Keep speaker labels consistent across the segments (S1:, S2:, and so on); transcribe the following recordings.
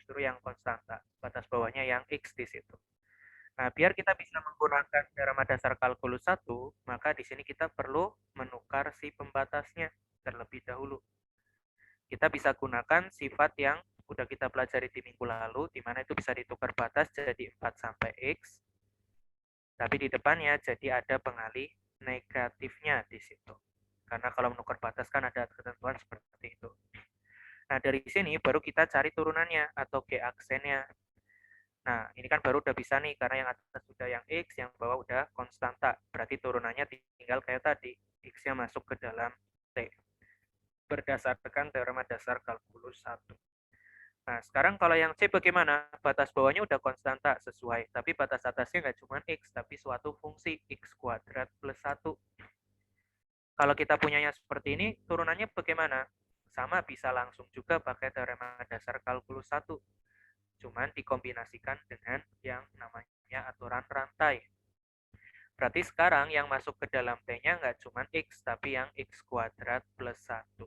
S1: justru yang konstanta, batas bawahnya yang X di situ. Nah, biar kita bisa menggunakan teorema dasar kalkulus 1, maka di sini kita perlu menukar si pembatasnya terlebih dahulu. Kita bisa gunakan sifat yang udah kita pelajari di minggu lalu, di mana itu bisa ditukar batas jadi 4 sampai X, tapi di depannya jadi ada pengalih negatifnya di situ. Karena kalau menukar batas kan ada ketentuan seperti itu. Nah, dari sini baru kita cari turunannya atau G aksennya. Nah, ini kan baru udah bisa nih, karena yang atas sudah yang X, yang bawah udah konstanta. Berarti turunannya tinggal kayak tadi, X-nya masuk ke dalam T. Berdasarkan teorema dasar kalkulus 1. Nah, sekarang kalau yang C bagaimana? Batas bawahnya udah konstanta sesuai, tapi batas atasnya nggak cuma X, tapi suatu fungsi X kuadrat plus 1. Kalau kita punyanya seperti ini, turunannya bagaimana? Sama, bisa langsung juga pakai teorema dasar kalkulus 1. Cuman dikombinasikan dengan yang namanya aturan rantai. Berarti sekarang yang masuk ke dalam T-nya nggak cuma X, tapi yang X kuadrat plus 1.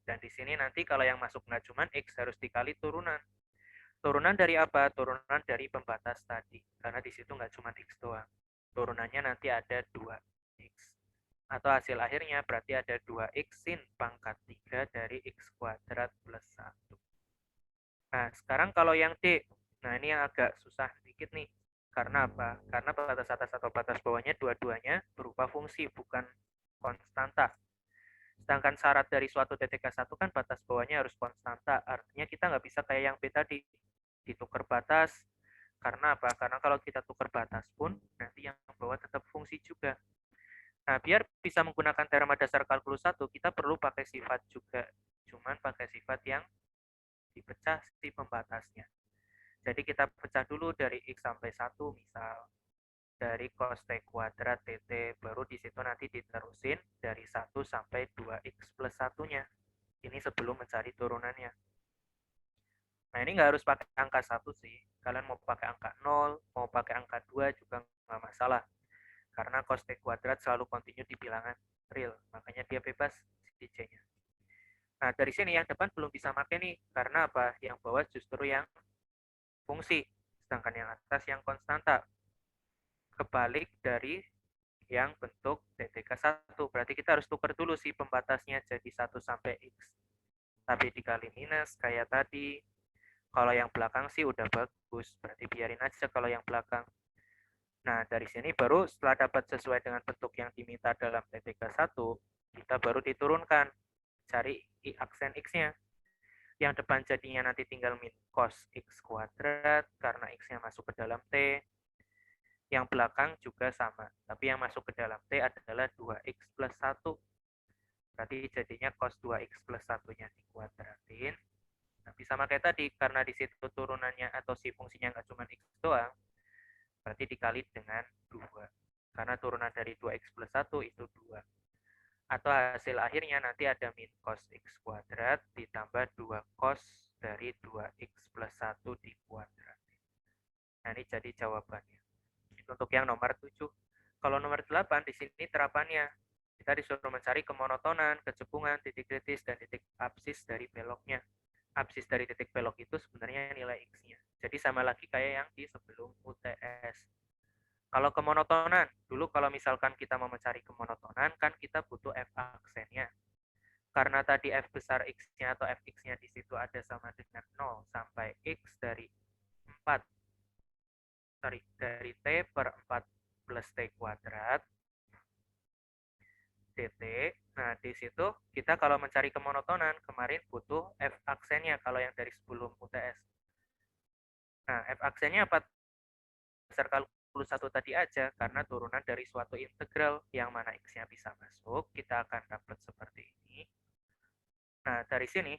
S1: Dan di sini nanti kalau yang masuk nggak cuma X, harus dikali turunan. Turunan dari apa? Turunan dari pembatas tadi. Karena di situ nggak cuma X doang. Turunannya nanti ada 2X. Atau hasil akhirnya berarti ada 2X sin pangkat 3 dari X kuadrat plus 1. Nah, sekarang kalau yang D, nah ini yang agak susah sedikit nih. Karena apa? Karena batas atas atau batas bawahnya dua-duanya berupa fungsi, bukan konstanta. Sedangkan syarat dari suatu DTK1 kan batas bawahnya harus konstanta. Artinya kita nggak bisa kayak yang B tadi, ditukar batas. Karena apa? Karena kalau kita tukar batas pun, nanti yang bawah tetap fungsi juga. Nah, biar bisa menggunakan teorema dasar kalkulus 1, kita perlu pakai sifat juga. Cuman pakai sifat yang dipecah si pembatasnya. Jadi kita pecah dulu dari X sampai 1, misal dari cos T kuadrat dt, baru di situ nanti diterusin dari 1 sampai 2X plus 1-nya. Ini sebelum mencari turunannya. Nah, ini nggak harus pakai angka 1 sih. Kalian mau pakai angka 0, mau pakai angka 2 juga nggak masalah. Karena cos T kuadrat selalu kontinu di bilangan real, makanya dia bebas di C-nya. Nah, dari sini yang depan belum bisa pakai nih, karena apa? Yang bawah justru yang fungsi, sedangkan yang atas yang konstanta. Kebalik dari yang bentuk DTK1. Berarti kita harus tukar dulu sih pembatasnya jadi 1 sampai X. Tapi dikali minus kayak tadi. Kalau yang belakang sih udah bagus, berarti biarin aja kalau yang belakang. Nah, dari sini baru setelah dapat sesuai dengan bentuk yang diminta dalam DTK1, kita baru diturunkan. Cari aksen X-nya. Yang depan jadinya nanti tinggal min cos X kuadrat, karena X-nya masuk ke dalam T. Yang belakang juga sama, tapi yang masuk ke dalam T adalah 2X plus 1. Berarti jadinya cos 2X plus 1-nya dikuadratin. Nah, bisa pakai tadi, karena di situ turunannya atau si fungsinya nggak cuma X doang, berarti dikali dengan 2. Karena turunan dari 2X plus 1 itu 2. Atau hasil akhirnya nanti ada min cos X kuadrat ditambah 2 cos dari 2X plus 1 dikuadratin. Nah, ini jadi jawabannya. Untuk yang nomor 7. Kalau nomor 8 di sini terapannya. Kita disuruh mencari kemonotonan, kecepungan, titik kritis, dan titik absis dari beloknya. Absis dari titik belok itu sebenarnya nilai X-nya. Jadi sama lagi kayak yang di sebelum UTS. Kalau kemonotonan, dulu kalau misalkan kita mau mencari kemonotonan, kan kita butuh F aksennya. Karena tadi F besar X-nya atau Fx-nya di situ ada sama dengan 0 sampai X dari 4 dari T per 4 plus T kuadrat dt. Nah, di situ kita kalau mencari kemonotonan, kemarin butuh F aksennya kalau yang dari sebelum UTS. Nah, F aksennya apa? Dasar kalkulus 1 tadi aja, karena turunan dari suatu integral yang mana X-nya bisa masuk, kita akan dapat seperti ini. Nah, dari sini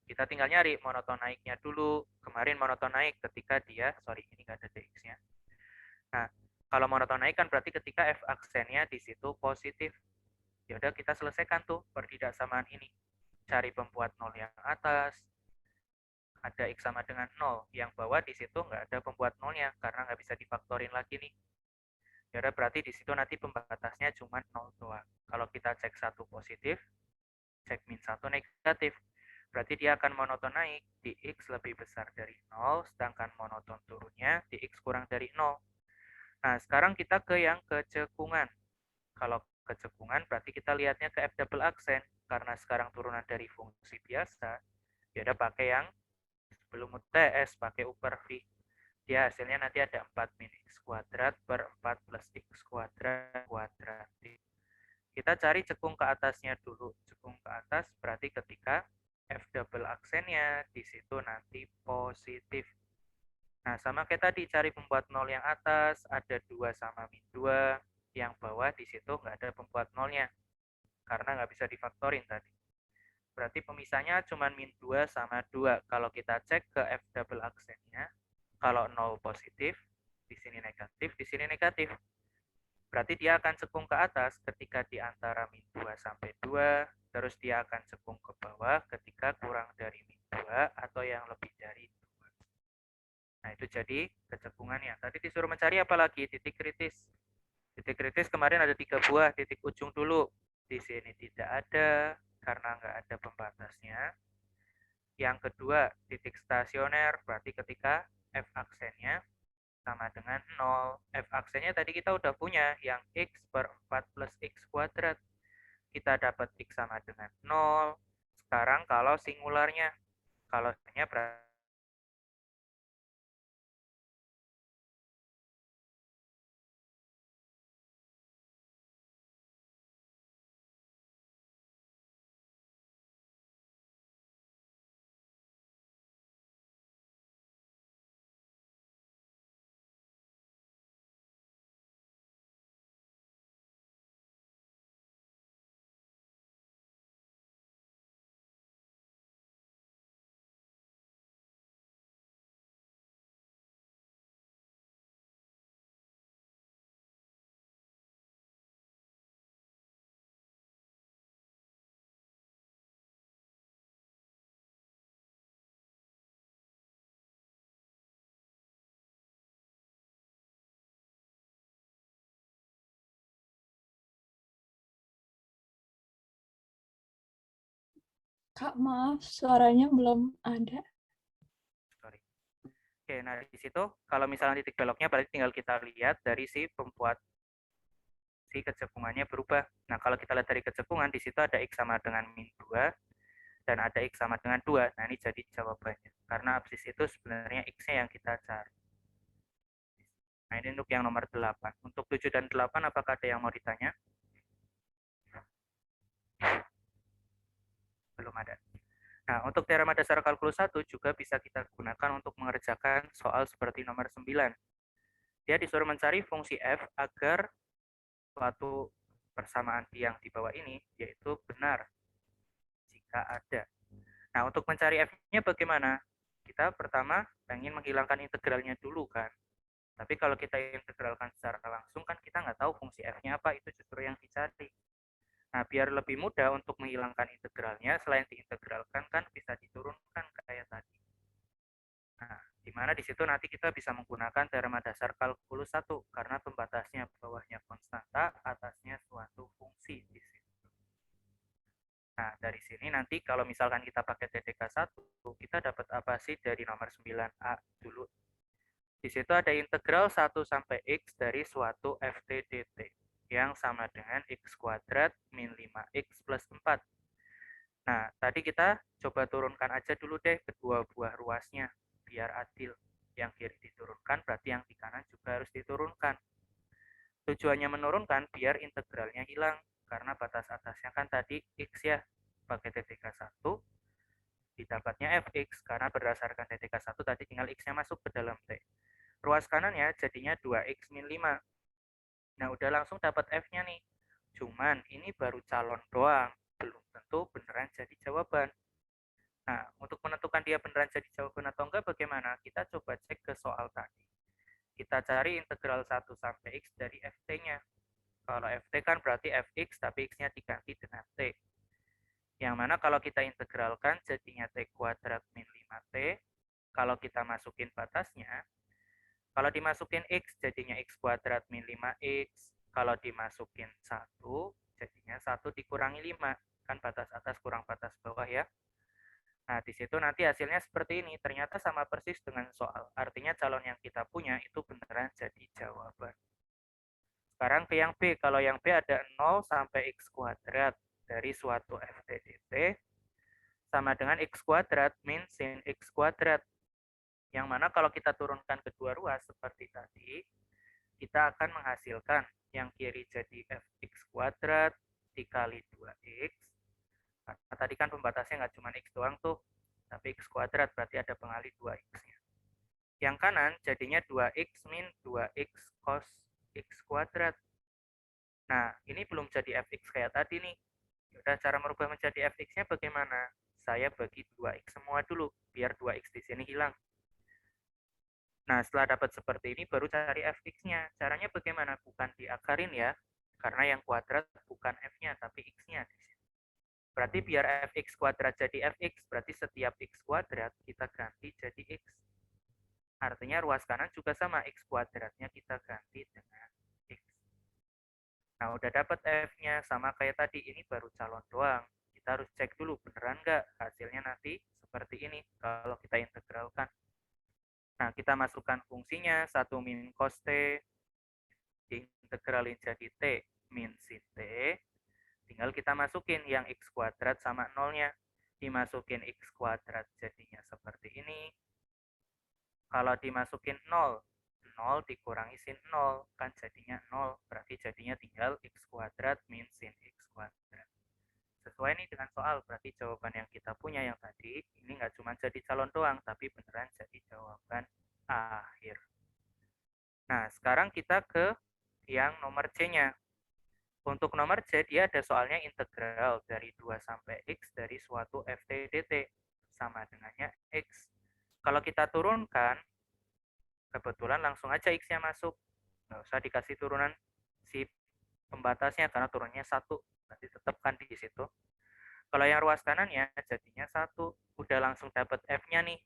S1: kita tinggal nyari monoton naiknya dulu. Kemarin monoton naik ketika dia, ini nggak ada dx-nya. Nah, kalau monoton naik kan berarti ketika F aksennya di situ positif. Ya udah, kita selesaikan tuh pertidaksamaan ini. Cari pembuat 0 yang atas, ada X sama dengan 0. Yang bawah di situ nggak ada pembuat 0-nya karena nggak bisa difaktorin lagi nih. Ya udah, berarti di situ nanti pembatasnya cuma 0 doang. Kalau kita cek 1 positif, cek min 1 negatif. Berarti dia akan monoton naik di X lebih besar dari 0, sedangkan monoton turunnya di X kurang dari 0. Nah, sekarang kita ke yang kecekungan. Kalau kecekungan berarti kita lihatnya ke F double aksen. Karena sekarang turunan dari fungsi biasa, ya udah pakai yang sebelum UTS, pakai U per V. Dia hasilnya nanti ada 4 min X kuadrat per 4 plus X kuadrat kuadratik. Kita cari cekung ke atasnya dulu. Cekung ke atas berarti ketika F double aksennya di situ nanti positif. Nah, sama kayak tadi, cari pembuat 0 yang atas, ada 2 sama min 2. Yang bawah di situ nggak ada pembuat 0-nya, karena nggak bisa difaktorin tadi. Berarti pemisahnya cuma min 2 sama 2. Kalau kita cek ke F double aksennya, kalau 0 positif, di sini negatif, di sini negatif. Berarti dia akan cekung ke atas ketika di antara min 2 sampai 2, terus dia akan cekung ke bawah ketika kurang dari min 2 atau yang lebih dari 2. Nah, itu jadi kecekungannya. Tadi disuruh mencari apa lagi? Titik kritis. Titik kritis kemarin ada 3 buah, titik ujung dulu. Di sini tidak ada, karena nggak ada pembatasnya. Yang kedua, titik stasioner, berarti ketika F aksennya sama dengan 0. F aksennya tadi kita udah punya, yang X per 4 plus X kuadrat. Kita dapat X sama dengan 0. Sekarang kalau singularnya, kalau nya berarti
S2: Kak, maaf, suaranya belum ada.
S1: sorry. Oke, nah di situ kalau misalnya titik beloknya berarti tinggal kita lihat dari si pembuat si kecekungannya berubah. Nah, kalau kita lihat dari kecekungan di situ ada X sama dengan min 2 dan ada X sama dengan 2. Nah, ini jadi jawabannya. Karena absis itu sebenarnya X-nya yang kita cari. Nah, ini untuk yang nomor 8. Untuk 7 dan 8 apakah ada yang mau ditanya? Belum ada. Nah, untuk teorema dasar kalkulus 1 juga bisa kita gunakan untuk mengerjakan soal seperti nomor 9. Dia disuruh mencari fungsi f agar suatu persamaan yang di bawah ini, yaitu benar jika ada. Nah, untuk mencari f-nya bagaimana? Kita pertama pengen menghilangkan integralnya dulu kan. Tapi kalau kita integralkan secara langsung kan kita nggak tahu fungsi f-nya apa, itu justru yang dicari. Nah, biar lebih mudah untuk menghilangkan integralnya, selain diintegralkan kan bisa diturunkan kayak tadi. Nah, di mana di situ nanti kita bisa menggunakan teorema dasar kalkulus 1 karena pembatasnya bawahnya konstanta, atasnya suatu fungsi di situ. Nah, dari sini nanti kalau misalkan kita pakai TDK 1, kita dapat apa sih dari nomor 9A dulu? Di situ ada integral 1 sampai X dari suatu ft dt yang sama dengan X kuadrat min 5X plus 4. Nah, tadi kita coba turunkan aja dulu deh kedua buah ruasnya, biar adil. Yang kiri diturunkan, berarti yang di kanan juga harus diturunkan. Tujuannya menurunkan biar integralnya hilang, karena batas atasnya kan tadi X ya, pakai TDK 1, didapatnya Fx, karena berdasarkan TDK 1 tadi tinggal X-nya masuk ke dalam T. Ruas kanannya jadinya 2X min 5. Nah, udah langsung dapat F-nya nih. Cuman ini baru calon doang, belum tentu beneran jadi jawaban. Nah, untuk menentukan dia beneran jadi jawaban atau enggak bagaimana? Kita coba cek ke soal tadi. Kita cari integral 1 sampai X dari Ft-nya. Kalau Ft kan berarti Fx, tapi X-nya diganti dengan T. Yang mana kalau kita integralkan jadinya T kuadrat min 5T. Kalau kita masukin batasnya, kalau dimasukin X jadinya X kuadrat min 5X. Kalau dimasukin 1 jadinya 1 dikurangi 5. Kan batas atas kurang batas bawah ya. Nah, di situ nanti hasilnya seperti ini. Ternyata sama persis dengan soal. Artinya calon yang kita punya itu beneran jadi jawaban. Sekarang ke yang B. Kalau yang B ada 0 sampai x kuadrat dari suatu f t dt sama dengan x kuadrat min sin x kuadrat. Yang mana kalau kita turunkan kedua ruas seperti tadi, kita akan menghasilkan yang kiri jadi fx kuadrat dikali 2x. Karena tadi kan pembatasnya nggak cuma x doang tuh, tapi x kuadrat berarti ada pengali 2x-nya. Yang kanan jadinya 2x min 2x cos x kuadrat. Nah, ini belum jadi fx kayak tadi nih. Udah, cara merubah menjadi fx-nya bagaimana? Saya bagi 2x semua dulu, biar 2x di sini hilang. Nah, setelah dapat seperti ini, baru cari fx-nya. Caranya bagaimana? Bukan diakarin ya, karena yang kuadrat bukan f-nya, tapi x-nya. Berarti biar fx kuadrat jadi fx, berarti setiap x kuadrat kita ganti jadi x. Artinya ruas kanan juga sama, x kuadratnya kita ganti dengan x. Nah, udah dapat f-nya, sama kayak tadi, ini baru calon doang. Kita harus cek dulu, beneran nggak hasilnya nanti seperti ini kalau kita integralkan. Nah, kita masukkan fungsinya, 1 min cos t, diintegralin jadi t min sin t. Tinggal kita masukin yang x kuadrat sama nolnya. Dimasukin x kuadrat jadinya seperti ini. Kalau dimasukin 0, 0 dikurangi sin 0, kan jadinya 0. Berarti jadinya tinggal x kuadrat min sin x kuadrat. Sesuai nih dengan soal, berarti jawaban yang kita punya yang tadi, ini nggak cuma jadi calon doang, tapi beneran jadi jawaban akhir. Nah, sekarang kita ke yang nomor C-nya. Untuk nomor C, dia ada soalnya integral dari 2 sampai X dari suatu FT-DT. Sama dengannya X. Kalau kita turunkan, kebetulan langsung aja X-nya masuk. Nggak usah dikasih turunan si pembatasnya, karena turunnya 1. Nanti tetapkan di situ. Kalau yang ruas kanannya, jadinya 1. Udah langsung dapat F-nya nih.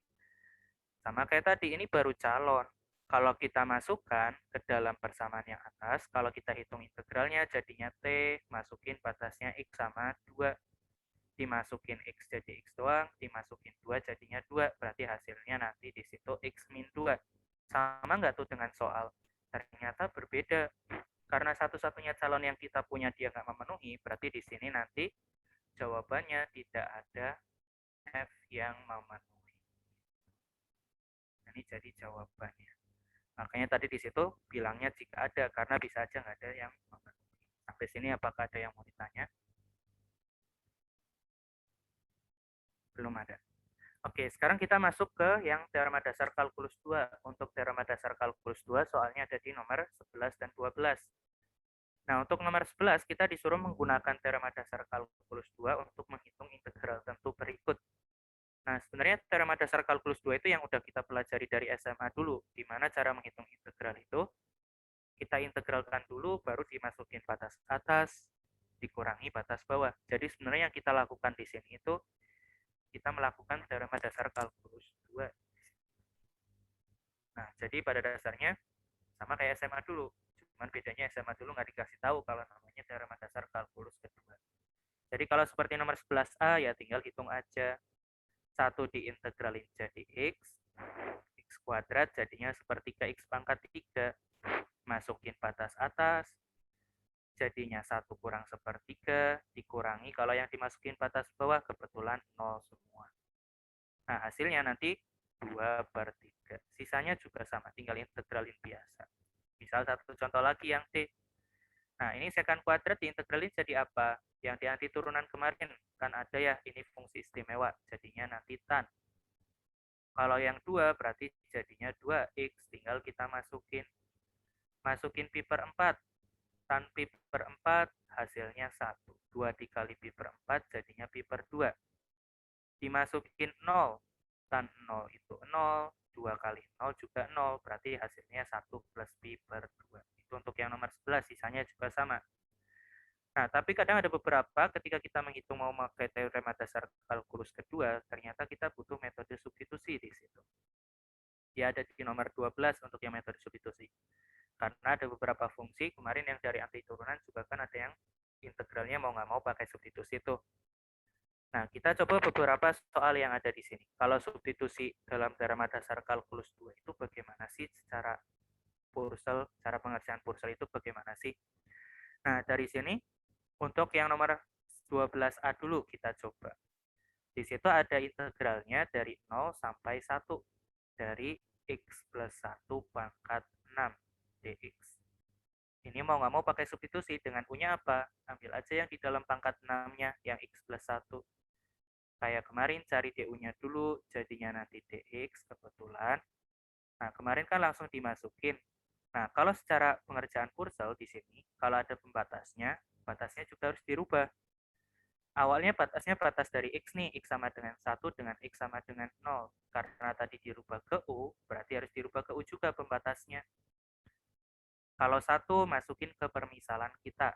S1: Sama kayak tadi, ini baru calon. Kalau kita masukkan ke dalam persamaan yang atas, kalau kita hitung integralnya jadinya T, masukin batasnya X sama 2. Dimasukin X jadi X doang, dimasukin 2 jadinya 2. Berarti hasilnya nanti di situ X min 2. Sama nggak tuh dengan soal? Ternyata berbeda. Karena satu-satunya calon yang kita punya dia nggak memenuhi, berarti di sini nanti jawabannya tidak ada F yang memenuhi. Ini jadi jawabannya. Makanya tadi di situ bilangnya jika ada, karena bisa aja nggak ada yang memenuhi. Sampai sini apakah ada yang mau ditanya? Belum ada. Oke, sekarang kita masuk ke yang teorema dasar kalkulus 2. Untuk teorema dasar kalkulus 2 soalnya ada di nomor 11 dan 12. Nah, untuk nomor 11 kita disuruh menggunakan teorema dasar kalkulus 2 untuk menghitung integral tentu berikut. Nah, sebenarnya teorema dasar kalkulus 2 itu yang udah kita pelajari dari SMA dulu. Di mana cara menghitung integral itu, kita integralkan dulu, baru dimasukin batas atas, dikurangi batas bawah. Jadi sebenarnya yang kita lakukan di sini itu, kita melakukan teorema dasar kalkulus 2. Nah, jadi pada dasarnya sama kayak SMA dulu. Cuman bedanya SMA dulu nggak dikasih tahu kalau namanya teorema dasar kalkulus kedua. Jadi kalau seperti nomor 11A ya tinggal hitung aja. 1 diintegralin jadi X, X kuadrat jadinya sepertiga X pangkat 3. Masukin batas atas, jadinya 1 kurang sepertiga, dikurangi kalau yang dimasukin batas bawah kebetulan 0 semua. Nah, hasilnya nanti 2/3. Sisanya juga sama, tinggal integralin biasa. Misal satu contoh lagi yang D. Nah, ini secant kuadrat diintegralin jadi apa? Yang di anti turunan kemarin, kan ada ya, ini fungsi istimewa, jadinya nanti tan. Kalau yang 2 berarti jadinya 2x, tinggal kita masukin pi per 4. Tan pi per 4 hasilnya 1. 2 dikali pi per 4 jadinya pi per 2. Dimasukin 0. Tan 0 itu 0. 2 kali 0 juga 0. Berarti hasilnya 1 plus pi per 2. Itu untuk yang nomor 11. Sisanya juga sama. Nah, tapi kadang ada beberapa ketika kita menghitung mau memakai teorema dasar kalkulus kedua, ternyata kita butuh metode substitusi di situ. Dia ada di nomor 12 untuk yang metode substitusi. Karena ada beberapa fungsi, kemarin yang dari anti turunan juga kan ada yang integralnya mau nggak mau pakai substitusi tuh. Nah, kita coba beberapa soal yang ada di sini. Kalau substitusi dalam teorema dasar kalkulus 2 itu bagaimana sih secara Purcell, cara pengerjaan Purcell itu bagaimana sih? Nah, dari sini untuk yang nomor 12A dulu kita coba. Di situ ada integralnya dari 0 sampai 1 dari x plus 1 pangkat 6 dx. Ini mau nggak mau pakai substitusi dengan punya apa? Ambil aja yang di dalam pangkat 6-nya, yang x plus 1. Kayak kemarin cari du-nya dulu, jadinya nanti dx kebetulan. Nah, kemarin kan langsung dimasukin. Nah, kalau secara pengerjaan Purcell di sini, kalau ada pembatasnya, batasnya juga harus dirubah. Awalnya batasnya batas dari x nih, x sama dengan 1 dengan x sama dengan 0. Karena tadi dirubah ke u, berarti harus dirubah ke u juga pembatasnya. Kalau 1 masukin ke permisalan kita,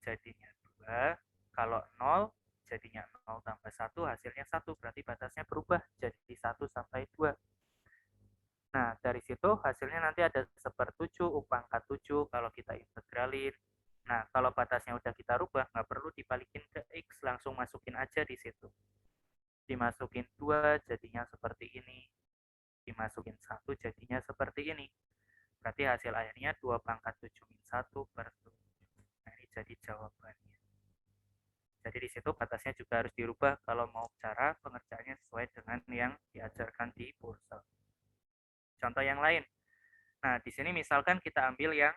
S1: jadinya 2. Kalau 0, jadinya 0 tambah 1, hasilnya 1. Berarti batasnya berubah jadi 1 sampai 2. Nah, dari situ hasilnya nanti ada 1/7 U pangkat 7 kalau kita integralin. Nah, kalau batasnya udah kita rubah, nggak perlu dibalikin ke X, langsung masukin aja di situ. Dimasukin 2 jadinya seperti ini. Dimasukin 1 jadinya seperti ini. Berarti hasil akhirnya 2 pangkat 7 min 1/7. Nah, ini jadi jawabannya. Jadi di situ batasnya juga harus dirubah kalau mau cara pengerjaannya sesuai dengan yang diajarkan di Purcell. Contoh yang lain. Nah, di sini misalkan kita ambil yang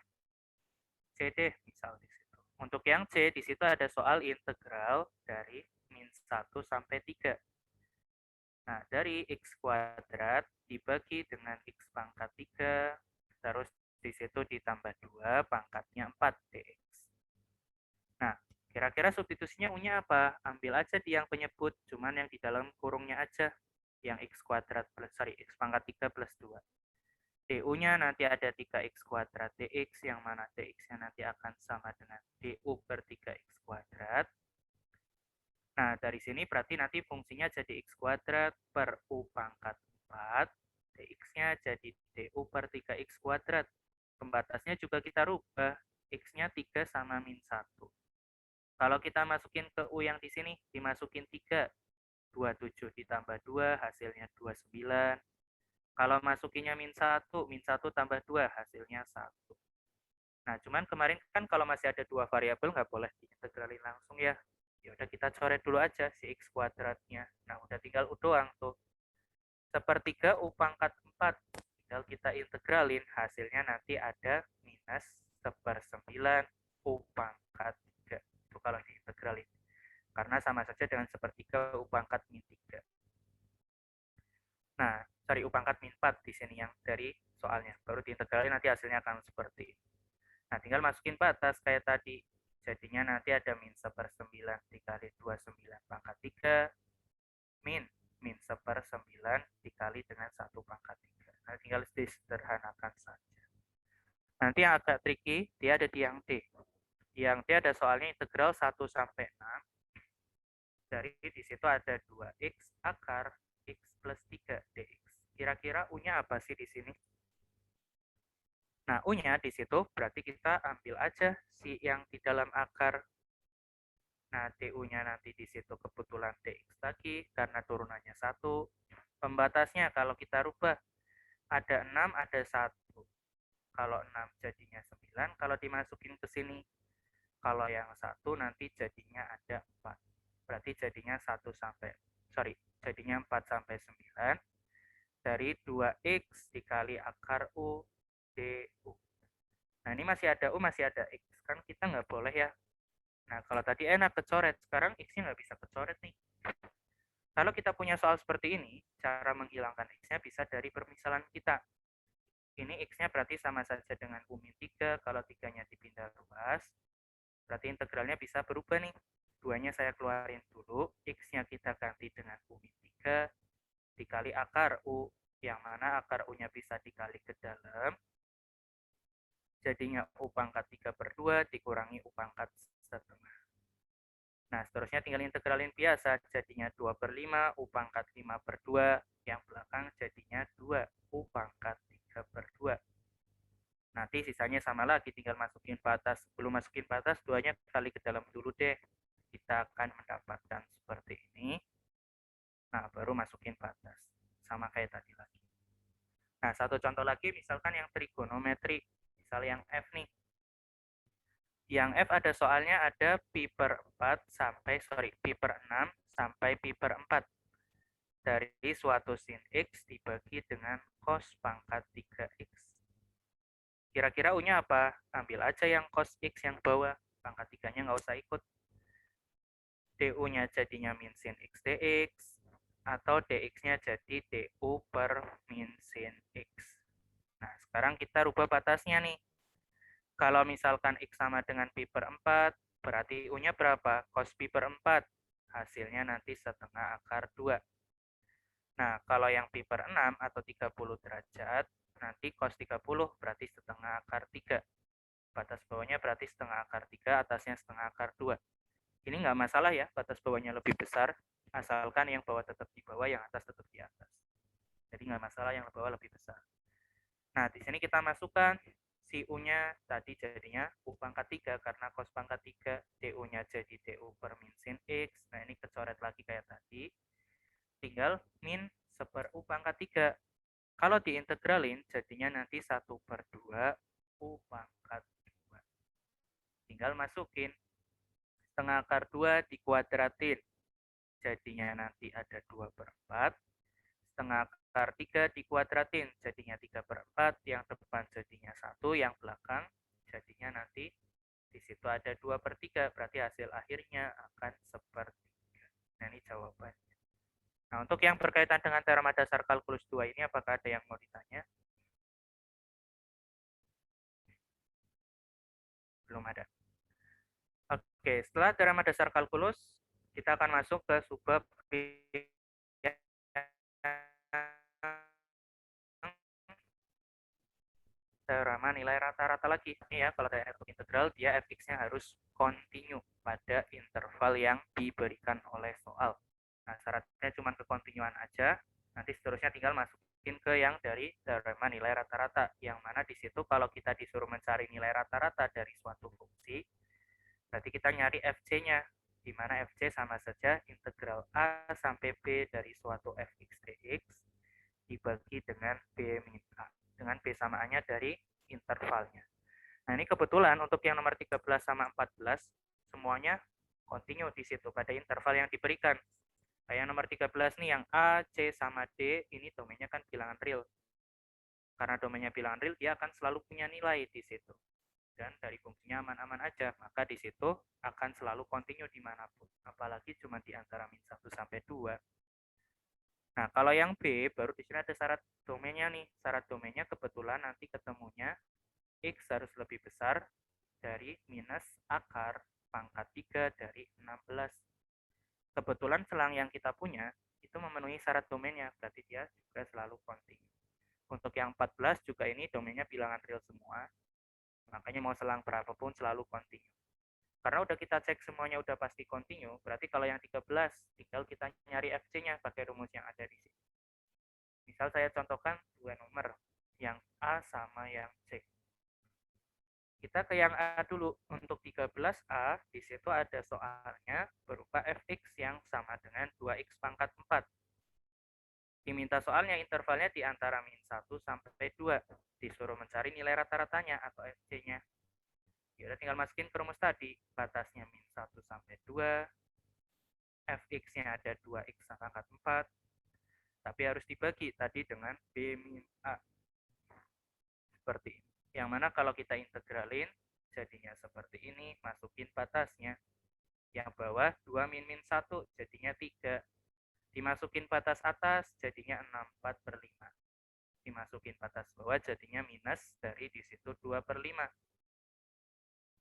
S1: C deh, misal di situ. Untuk yang C, di situ ada soal integral dari min 1 sampai 3. Nah, dari x kuadrat dibagi dengan x pangkat 3, terus di situ ditambah 2, pangkatnya 4 dx. Nah, kira-kira substitusinya U-nya apa? Ambil aja di yang penyebut, cuman yang di dalam kurungnya aja. Yang x kuadrat plus, x pangkat 3 plus 2. du-nya nanti ada 3x kuadrat dx, yang mana dx-nya nanti akan sama dengan du per 3x kuadrat. Nah, dari sini berarti nanti fungsinya jadi x kuadrat per u pangkat 4, dx-nya jadi du per 3x kuadrat. Pembatasnya juga kita rubah, x-nya 3 sama min 1. Kalau kita masukin ke u yang di sini, dimasukin 3, 27 ditambah 2, hasilnya 29. Kalau masukinnya min 1 tambah 2, hasilnya 1. Nah, cuman kemarin kan kalau masih ada 2 variabel, nggak boleh diintegralin langsung ya. Ya udah kita coret dulu aja si x kuadratnya. Nah, udah tinggal u doang tuh. 1/3 u pangkat 4. Tinggal kita integralin, hasilnya nanti ada minus 1/9 u pangkat 3. Itu kalau diintegralin. Karena sama saja dengan 1/3 u pangkat min 3. Nah, cari U pangkat min 4 di sini yang dari soalnya. Baru diintegralin nanti hasilnya akan seperti ini. Nah, tinggal masukin batas kayak tadi. Jadinya nanti ada min 1/9 dikali 29 pangkat 3 min 1/9 dikali dengan 1 pangkat 3. Nah, tinggal disederhanakan saja. Nanti yang agak tricky, dia ada di yang D. Yang D ada soalnya integral 1 sampai 6. Dari di situ ada 2x akar x plus 3 dx. Kira-kira U-nya apa sih di sini? Nah, U-nya di situ berarti kita ambil aja si yang di dalam akar. Nah, du-nya nanti di situ kebetulan dx lagi karena turunannya 1. Pembatasnya kalau kita rubah ada 6, ada 1. Kalau 6 jadinya 9, kalau dimasukin ke sini. Kalau yang 1 nanti jadinya ada 4. Berarti jadinya 1 sampai jadinya 4 sampai 9 dari 2x dikali akar U du. Nah, ini masih ada U, masih ada X. Kan kita nggak boleh ya. Nah, kalau tadi enak kecoret, sekarang X-nya nggak bisa kecoret nih. Kalau kita punya soal seperti ini, cara menghilangkan X-nya bisa dari permisalan kita. Ini X-nya berarti sama saja dengan U min 3, kalau 3-nya dipindah luas, berarti integralnya bisa berubah nih. 2-nya saya keluarin dulu, X-nya kita ganti dengan U min 3, dikali akar U, yang mana akar U-nya bisa dikali ke dalam, jadinya U pangkat 3/2 dikurangi U pangkat setengah. Nah, seterusnya tinggal integralin biasa, jadinya 2/5, U pangkat 5/2, yang belakang jadinya 2, U pangkat 3/2. Nanti sisanya sama lagi, tinggal masukin batas. Sebelum masukin batas, 2-nya kali ke dalam dulu deh. Kita akan mendapatkan seperti ini. Nah, baru masukin batas. Sama kayak tadi lagi. Nah, satu contoh lagi misalkan yang trigonometri. Misal yang F nih. Yang F ada soalnya ada pi per 4 sampai, pi per 6 sampai pi per 4. Dari suatu sin X dibagi dengan cos pangkat 3X. Kira-kira U-nya apa? Ambil aja yang cos X yang bawah. Pangkat 3-nya nggak usah ikut. DU-nya jadinya min sin X dx. Atau dx-nya jadi DU per min sin X. Nah, sekarang kita rubah batasnya nih. Kalau misalkan X sama dengan pi per 4, berarti U-nya berapa? Cos pi per 4. Hasilnya nanti setengah akar 2. Nah, kalau yang pi per 6 atau 30 derajat, nanti cos 30 berarti setengah akar 3. Batas bawahnya berarti setengah akar 3, atasnya setengah akar 2. Ini nggak masalah ya, batas bawahnya lebih besar, asalkan yang bawah tetap di bawah, yang atas tetap di atas. Jadi nggak masalah yang bawah lebih besar. Nah, di sini kita masukkan si U-nya tadi jadinya U pangkat 3 karena cos pangkat 3, DU-nya jadi DU per min sin X. Nah, ini kecoret lagi kayak tadi. Tinggal min seper U pangkat 3. Kalau diintegralin jadinya nanti 1 per 2 U pangkat 2. Tinggal masukin setengah akar 2 dikuadratin. Jadinya nanti ada 2 per 4. Setengah akar 3 dikuadratin, jadinya 3 per 4, yang depan jadinya 1, yang belakang jadinya nanti di situ ada 2 per 3, berarti hasil akhirnya akan sepertiga. Nah, ini jawabannya. Nah, untuk yang berkaitan dengan teorema dasar kalkulus 2 ini, apakah ada yang mau ditanya? Belum ada. Oke, setelah teorema dasar kalkulus, kita akan masuk ke subbab teorema nilai rata-rata lagi. Ini ya, kalau ada integral, dia fx-nya harus kontinu pada interval yang diberikan oleh soal. Nah, syaratnya cuma kekontinuan aja. Nanti seterusnya tinggal masukin ke yang dari teorema nilai rata-rata. Yang mana di situ kalau kita disuruh mencari nilai rata-rata dari suatu fungsi, berarti kita nyari fc-nya. Di mana fc sama saja integral a sampai b dari suatu fx dx dibagi dengan b min a. Dengan b samaannya dari intervalnya. Nah, ini kebetulan untuk yang nomor 13 sama 14, semuanya kontinu di situ pada interval yang diberikan. Kayak yang nomor 13 nih, yang A, C, sama D, ini domainnya kan bilangan real. Karena domainnya bilangan real, dia akan selalu punya nilai di situ. Dan dari fungsinya aman-aman aja, maka di situ akan selalu kontinu dimanapun. Apalagi cuma di antara min 1 sampai 2. Nah, kalau yang B, baru di sini ada syarat domainnya nih. Syarat domainnya kebetulan nanti ketemunya X harus lebih besar dari minus akar pangkat 3 dari 16. Kebetulan selang yang kita punya itu memenuhi syarat domainnya, berarti dia juga selalu kontinu. Untuk yang 14 juga ini domainnya bilangan real semua, makanya mau selang berapapun selalu kontinu. Karena udah kita cek semuanya udah pasti kontinu, berarti kalau yang 13 tinggal kita nyari FC-nya pakai rumus yang ada di sini. Misal saya contohkan dua nomor, yang A sama yang C. Kita ke yang A dulu. Untuk 13A, di situ ada soalnya berupa fx yang sama dengan 2x pangkat 4. Diminta soalnya intervalnya di antara min 1 sampai 2. Disuruh mencari nilai rata-ratanya atau fc-nya. Ya udah tinggal masukin ke rumus tadi. Batasnya min 1 sampai 2. Fx-nya ada 2x pangkat 4. Tapi harus dibagi tadi dengan b min a. Seperti ini. Yang mana kalau kita integralin, jadinya seperti ini, masukin batasnya. Yang bawah 2 min min 1, jadinya 3. Dimasukin batas atas, jadinya 64 per 5. Dimasukin batas bawah, jadinya minus, dari di situ 2 per 5.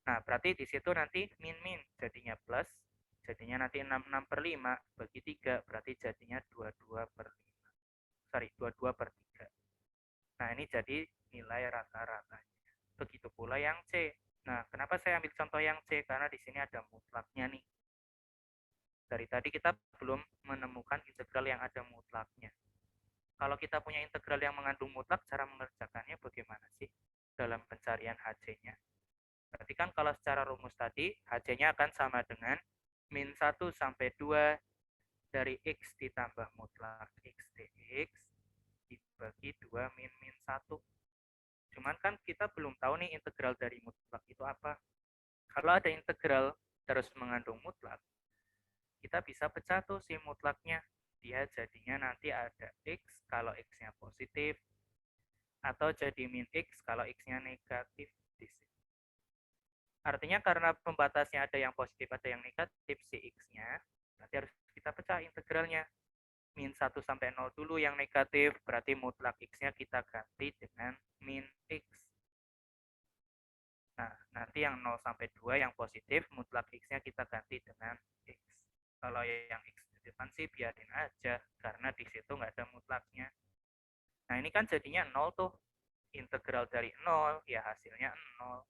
S1: Nah, berarti di situ nanti min-min, jadinya plus, jadinya nanti 66 per 5, bagi 3, berarti jadinya 22 per 5. 22 per 3. Nah, ini jadi nilai rata-ratanya. Begitu pula yang C. Nah, kenapa saya ambil contoh yang C? Karena di sini ada mutlaknya nih. Dari tadi kita belum menemukan integral yang ada mutlaknya. Kalau kita punya integral yang mengandung mutlak, cara mengerjakannya bagaimana sih dalam pencarian HC-nya? Berarti kan kalau secara rumus tadi, HC-nya akan sama dengan min 1 sampai 2 dari X ditambah mutlak X dx dibagi 2 min 1. Cuman kan kita belum tahu nih integral dari mutlak itu apa. Kalau ada integral terus mengandung mutlak, kita bisa pecah tuh si mutlaknya. Dia jadinya nanti ada X kalau X-nya positif, atau jadi min X kalau X-nya negatif. Artinya karena pembatasnya ada yang positif, ada yang negatif, si X-nya, nanti harus kita pecah integralnya. Min 1 sampai 0 dulu yang negatif, berarti mutlak X-nya kita ganti dengan min X. Nah, nanti yang 0 sampai 2 yang positif, mutlak X-nya kita ganti dengan X. Kalau yang X di depan sih biarin aja, karena di situ nggak ada mutlaknya. Nah, ini kan jadinya 0 tuh. Integral dari 0, ya hasilnya 0.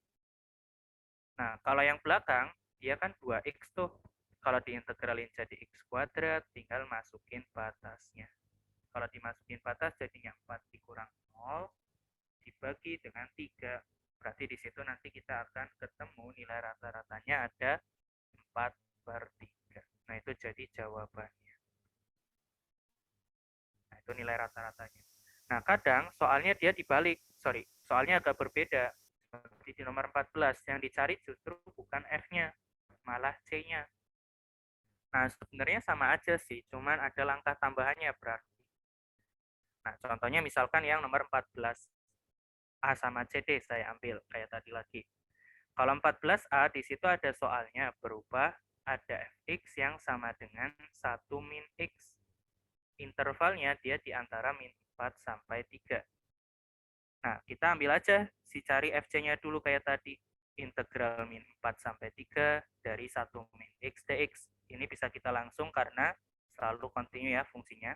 S1: Nah, kalau yang belakang, dia kan 2x tuh. Kalau diintegralin jadi x kuadrat, tinggal masukin batasnya. Kalau dimasukin batas, jadinya 4 dikurang 0, dibagi dengan 3. Berarti di situ nanti kita akan ketemu nilai rata-ratanya ada 4/3. Nah, itu jadi jawabannya. Nah, itu nilai rata-ratanya. Nah, kadang soalnya dia dibalik. Soalnya agak berbeda. Seperti di nomor 14, yang dicari justru bukan F-nya, malah C-nya. Nah, sebenarnya sama aja sih, cuman ada langkah tambahannya berarti. Nah, contohnya misalkan yang nomor 14, A sama C deh saya ambil, kayak tadi lagi. Kalau 14A, di situ ada soalnya berubah, ada fx yang sama dengan 1 min x. Intervalnya dia di antara min 4 sampai 3. Nah, kita ambil aja si cari fc-nya dulu kayak tadi. Integral min 4 sampai 3 dari 1 min x dx. Ini bisa kita langsung karena selalu kontinu ya fungsinya.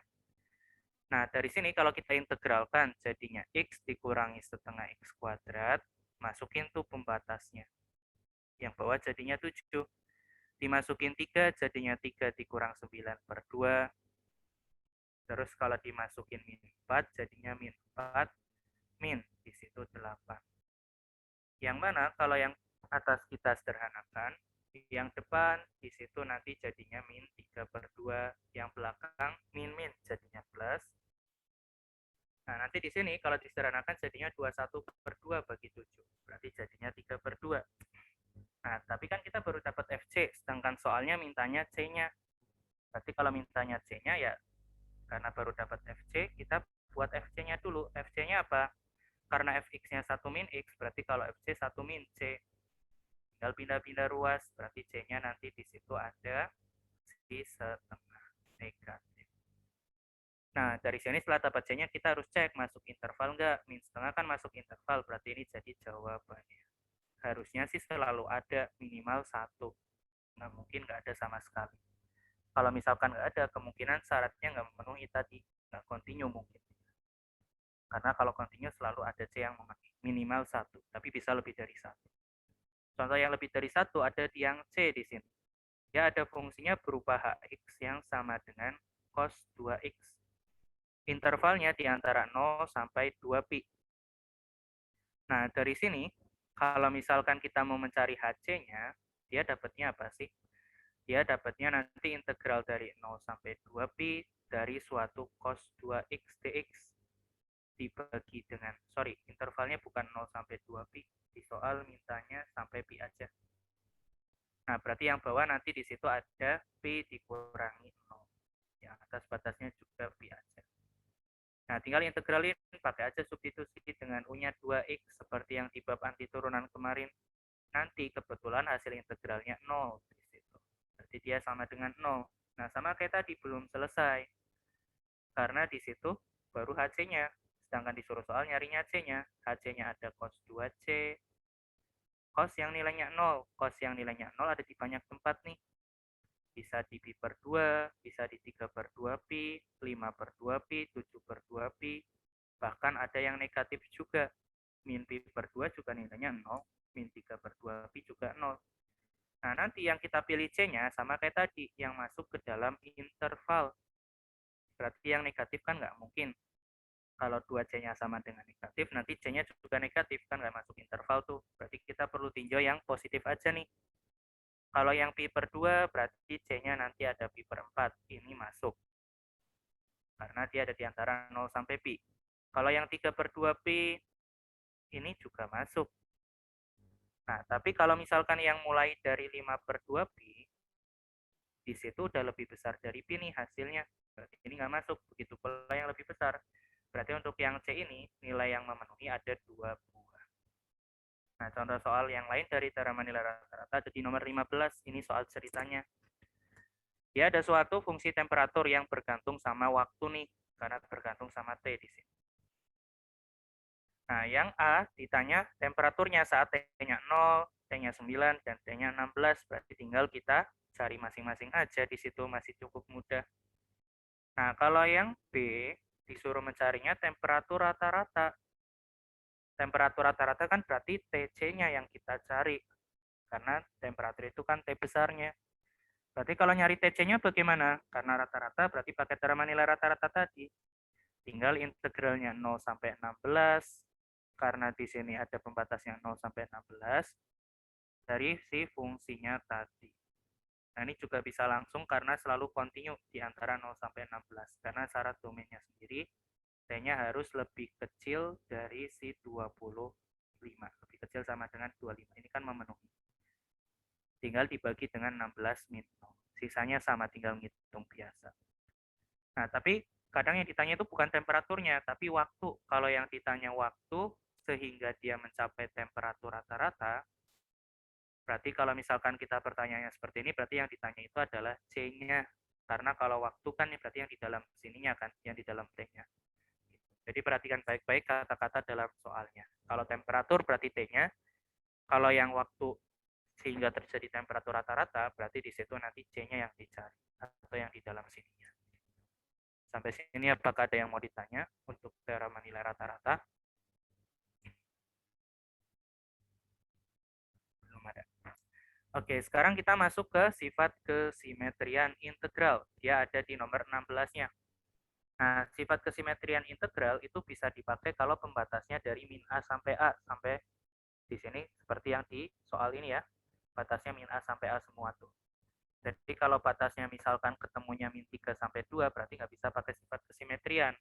S1: Nah, dari sini kalau kita integralkan jadinya x dikurangi setengah x kuadrat, masukin tuh pembatasnya. Yang bawah jadinya 7. Dimasukin 3 jadinya 3 dikurang 9/2. Terus kalau dimasukin min 4 jadinya min 4 min di situ 8. Yang mana kalau yang atas kita sederhanakan, yang depan di situ nanti jadinya min 3/2, yang belakang min jadinya plus. Nah, nanti di sini kalau disederhanakan jadinya 21/2 bagi 7. Berarti jadinya 3/2. Nah, tapi kan kita baru dapat FC, sedangkan soalnya mintanya C-nya. Berarti kalau mintanya C-nya ya, karena baru dapat FC, kita buat FC-nya dulu. FC-nya apa? Karena fx-nya 1 min x, berarti kalau fc 1 min c. Tinggal pindah-pindah ruas, berarti c-nya nanti di situ ada si setengah negatif. Nah, dari sini setelah dapat c-nya, kita harus cek masuk interval enggak. Min setengah kan masuk interval, berarti ini jadi jawabannya. Harusnya sih selalu ada minimal 1. Nggak mungkin nggak ada sama sekali. Kalau misalkan nggak ada, kemungkinan syaratnya nggak memenuhi tadi. Nggak kontinu mungkin. Karena kalau kontinu selalu ada C yang memenuhi minimal 1, tapi bisa lebih dari 1. Contoh yang lebih dari 1 ada di yang C di sini. Ya, ada fungsinya berubah Hx yang sama dengan cos 2x. Intervalnya di antara 0 sampai 2pi. Nah, dari sini, kalau misalkan kita mau mencari Hc-nya, dia dapatnya apa sih? Dia dapatnya nanti integral dari 0 sampai 2pi dari suatu cos 2x dx dibagi dengan, intervalnya bukan 0 sampai 2pi, di soal mintanya sampai pi aja. Nah, berarti yang bawah nanti di situ ada pi dikurangi 0. Yang atas batasnya juga pi aja. Nah, tinggal integralin, pakai aja substitusi dengan U-nya 2x, seperti yang di bab anti turunan kemarin. Nanti kebetulan hasil integralnya 0 di situ. Berarti dia sama dengan 0. Nah, sama kayak tadi, belum selesai. Karena di situ baru HC-nya. Sedangkan disuruh soal nyarinya C-nya. HC-nya ada cos 2C. Cos yang nilainya 0. Cos yang nilainya 0 ada di banyak tempat nih. Bisa di pi/2, bisa di 3/2pi, 5/2pi, 7/2pi. Bahkan ada yang negatif juga. Min pi/2 juga nilainya 0. Min 3/2pi juga 0. Nah, nanti yang kita pilih C-nya sama kayak tadi. Yang masuk ke dalam interval. Berarti yang negatif kan nggak mungkin. Kalau 2C-nya sama dengan negatif, nanti C-nya juga negatif, kan nggak masuk interval tuh. Berarti kita perlu tinjau yang positif aja nih. Kalau yang pi per 2 berarti C-nya nanti ada pi per 4. Ini masuk. Karena dia ada di antara 0 sampai pi. Kalau yang 3 per 2 pi, ini juga masuk. Nah, tapi kalau misalkan yang mulai dari 5 per 2 pi, di situ udah lebih besar dari pi nih hasilnya. Berarti ini nggak masuk. Begitu pula yang lebih besar. Berarti untuk yang C ini, nilai yang memenuhi ada 2 buah. Nah, contoh soal yang lain dari teorema nilai rata-rata ada di nomor 15. Ini soal ceritanya. Dia ada suatu fungsi temperatur yang bergantung sama waktu nih, karena bergantung sama T di sini. Nah, yang A ditanya temperaturnya saat T-nya 0, T-nya 9, dan T-nya 16. Berarti tinggal kita cari masing-masing aja, di situ masih cukup mudah. Nah, kalau yang B disuruh mencarinya temperatur rata-rata. Temperatur rata-rata kan berarti TC-nya yang kita cari. Karena temperatur itu kan T besarnya. Berarti kalau nyari TC-nya bagaimana? Karena rata-rata berarti pakai teorema nilai rata-rata tadi. Tinggal integralnya 0 sampai 16. Karena di sini ada pembatasnya 0 sampai 16 dari si fungsinya tadi. Nah, ini juga bisa langsung karena selalu kontinu di antara 0 sampai 16. Karena syarat domainnya sendiri, T-nya harus lebih kecil dari si 25. Lebih kecil sama dengan 25. Ini kan memenuhi. Tinggal dibagi dengan 16 min 0. Sisanya sama, tinggal ngitung biasa. Nah, tapi kadang yang ditanya itu bukan temperaturnya, tapi waktu. Kalau yang ditanya waktu, sehingga dia mencapai temperatur rata-rata, berarti kalau misalkan kita pertanyaannya seperti ini, berarti yang ditanya itu adalah C-nya. Karena kalau waktu kan berarti yang di dalam sininya kan, yang di dalam T-nya. Jadi perhatikan baik-baik kata-kata dalam soalnya. Kalau temperatur berarti T-nya, kalau yang waktu sehingga terjadi temperatur rata-rata, berarti di situ nanti C-nya yang dicari, atau yang di dalam sininya. Sampai sini apakah ada yang mau ditanya untuk teorema nilai rata-rata? Belum ada. Oke, sekarang kita masuk ke sifat kesimetrian integral. Dia ada di nomor 16-nya. Nah, sifat kesimetrian integral itu bisa dipakai kalau pembatasnya dari min A sampai A. Sampai di sini seperti yang di soal ini ya. Batasnya min A sampai A semua tuh. Jadi kalau batasnya misalkan ketemunya min 3 sampai 2, berarti nggak bisa pakai sifat kesimetrian.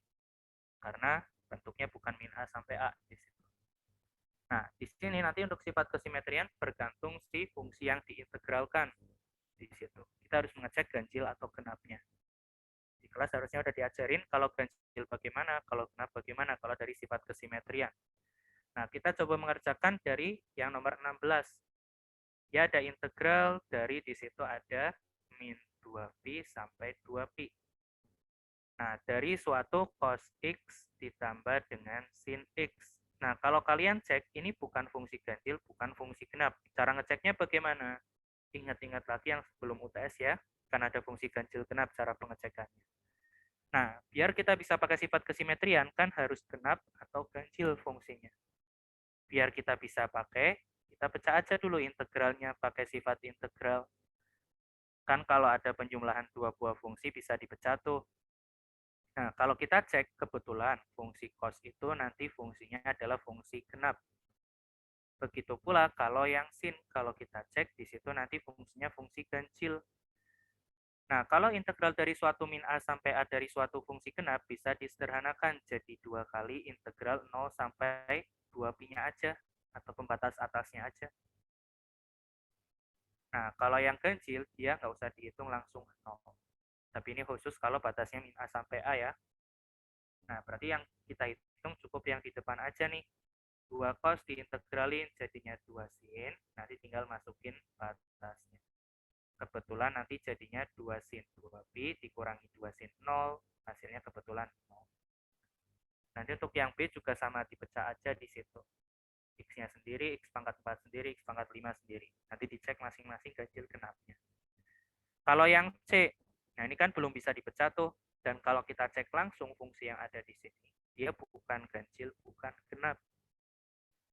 S1: Karena bentuknya bukan min A sampai A di situ. Nah, di sini nanti untuk sifat kesimetrian bergantung si fungsi yang diintegralkan di situ. Kita harus mengecek ganjil atau genapnya. Di kelas harusnya udah diajarin kalau ganjil bagaimana, kalau genap bagaimana, kalau dari sifat kesimetrian. Nah, kita coba mengerjakan dari yang nomor 16. Ya, ada integral dari di situ ada min 2pi sampai 2pi. Nah, dari suatu cos X ditambah dengan sin X. Nah, kalau kalian cek, ini bukan fungsi ganjil, bukan fungsi genap. Cara ngeceknya bagaimana? Ingat-ingat lagi yang sebelum UTS ya, kan ada fungsi ganjil genap cara pengecekannya. Nah, biar kita bisa pakai sifat kesimetrian, kan harus genap atau ganjil fungsinya. Biar kita bisa pakai, kita pecah aja dulu integralnya pakai sifat integral. Kan kalau ada penjumlahan dua buah fungsi bisa dipecah tuh. Nah, kalau kita cek kebetulan fungsi cos itu nanti fungsinya adalah fungsi genap. Begitu pula kalau yang sin, kalau kita cek di situ nanti fungsinya fungsi ganjil. Nah, kalau integral dari suatu min A sampai A dari suatu fungsi genap bisa disederhanakan jadi 2 kali integral 0 sampai 2 pi-nya aja, atau pembatas atasnya aja. Nah, kalau yang ganjil, dia nggak usah dihitung langsung 0. Tapi ini khusus kalau batasnya min A sampai A ya. Nah, berarti yang kita hitung cukup yang di depan aja nih. 2 cos diintegralin jadinya 2 sin, nanti tinggal masukin batasnya. Kebetulan nanti jadinya 2 sin 2 pi dikurangi 2 sin 0, hasilnya kebetulan 0. Nanti untuk yang B juga sama, dipecah aja di situ. X-nya sendiri, X pangkat 4 sendiri, X pangkat 5 sendiri. Nanti dicek masing-masing ganjil genapnya. Kalau yang C, nah ini kan belum bisa dipecah tuh. Dan kalau kita cek langsung fungsi yang ada di sini, dia bukan ganjil, bukan genap.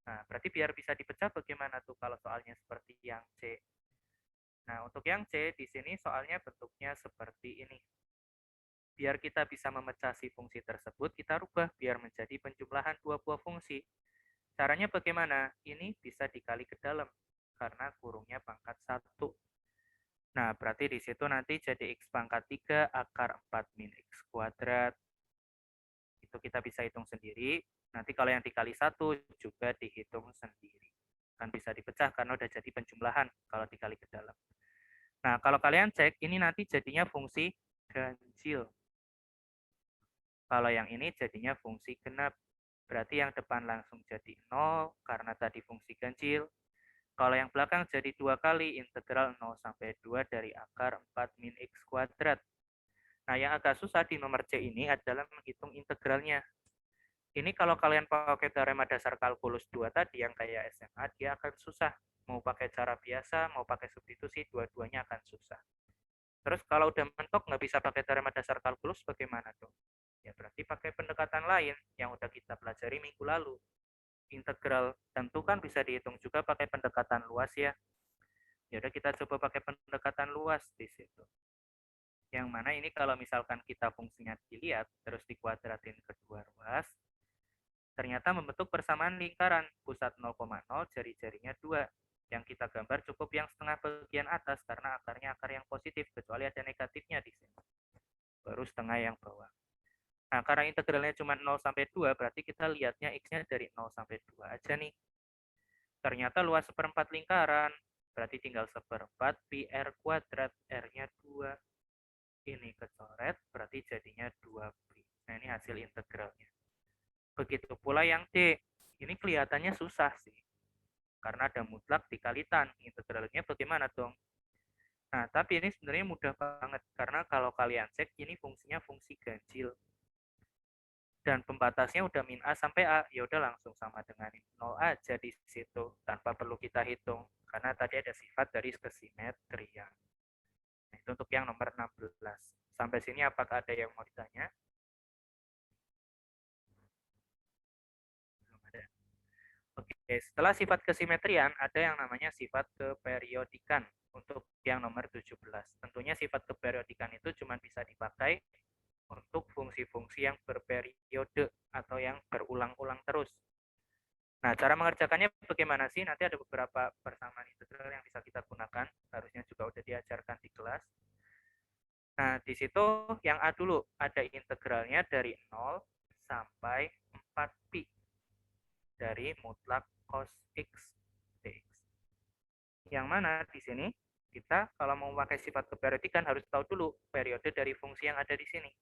S1: Nah, berarti biar bisa dipecah bagaimana tuh kalau soalnya seperti yang C? Nah, untuk yang C di sini soalnya bentuknya seperti ini. Biar kita bisa memecah si fungsi tersebut, kita rubah biar menjadi penjumlahan dua buah fungsi. Caranya bagaimana? Ini bisa dikali ke dalam, karena kurungnya pangkat 1. Nah, berarti di situ nanti jadi X pangkat 3 akar 4 min X kuadrat. Itu kita bisa hitung sendiri. Nanti kalau yang dikali 1 juga dihitung sendiri. Kan bisa dipecah karena udah jadi penjumlahan kalau dikali ke dalam. Nah, kalau kalian cek, ini nanti jadinya fungsi ganjil. Kalau yang ini jadinya fungsi genap. Berarti yang depan langsung jadi 0 karena tadi fungsi ganjil. Kalau yang belakang jadi 2 kali integral 0 sampai 2 dari akar 4 min X kuadrat. Nah, yang agak susah di nomor C ini adalah menghitung integralnya. Ini kalau kalian pakai teorema dasar kalkulus 2 tadi yang kayak SMA, dia akan susah. Mau pakai cara biasa, mau pakai substitusi, dua-duanya akan susah. Terus kalau udah mentok nggak bisa pakai teorema dasar kalkulus, bagaimana dong? Ya berarti pakai pendekatan lain yang udah kita pelajari minggu lalu. Integral tentu kan bisa dihitung juga pakai pendekatan luas ya. Ya udah kita coba pakai pendekatan luas di situ. Yang mana ini kalau misalkan kita fungsinya dilihat, terus dikuadratin kedua ruas, ternyata membentuk persamaan lingkaran pusat 0,0 jari-jarinya 2. Yang kita gambar cukup yang setengah bagian atas karena akarnya akar yang positif kecuali ada negatifnya di sini. Baru setengah yang bawah. Nah, karena integralnya cuma 0 sampai 2 berarti kita lihatnya x-nya dari 0 sampai 2 aja nih. Ternyata luas seperempat lingkaran berarti tinggal seperempat pi r kuadrat, r-nya 2. Ini kecoret berarti jadinya 2 pi. Nah, ini hasil integralnya. Begitu pula yang D. Ini kelihatannya susah sih. Karena ada mutlak dikali tan. Integralnya bagaimana dong? Nah, tapi ini sebenarnya mudah banget. Karena kalau kalian cek, ini fungsinya fungsi ganjil. Dan pembatasnya udah min A sampai A. Ya udah langsung sama dengan 0 aja di situ. Tanpa perlu kita hitung. Karena tadi ada sifat dari kesimetrian. Nah, itu untuk yang nomor 16. Sampai sini apakah ada yang mau ditanya? Belum ada. Oke, setelah sifat kesimetrian, ada yang namanya sifat keperiodikan untuk yang nomor 17. Tentunya sifat keperiodikan itu cuma bisa dipakai untuk fungsi-fungsi yang berperiode atau yang berulang-ulang terus. Nah, cara mengerjakannya bagaimana sih? Nanti ada beberapa persamaan integral yang bisa kita gunakan. Harusnya juga udah diajarkan di kelas. Nah, di situ yang A dulu, ada integralnya dari 0 sampai 4 pi dari mutlak cos x dx. Yang mana di sini kita kalau mau pakai sifat keperiodikan harus tahu dulu periode dari fungsi yang ada di sini.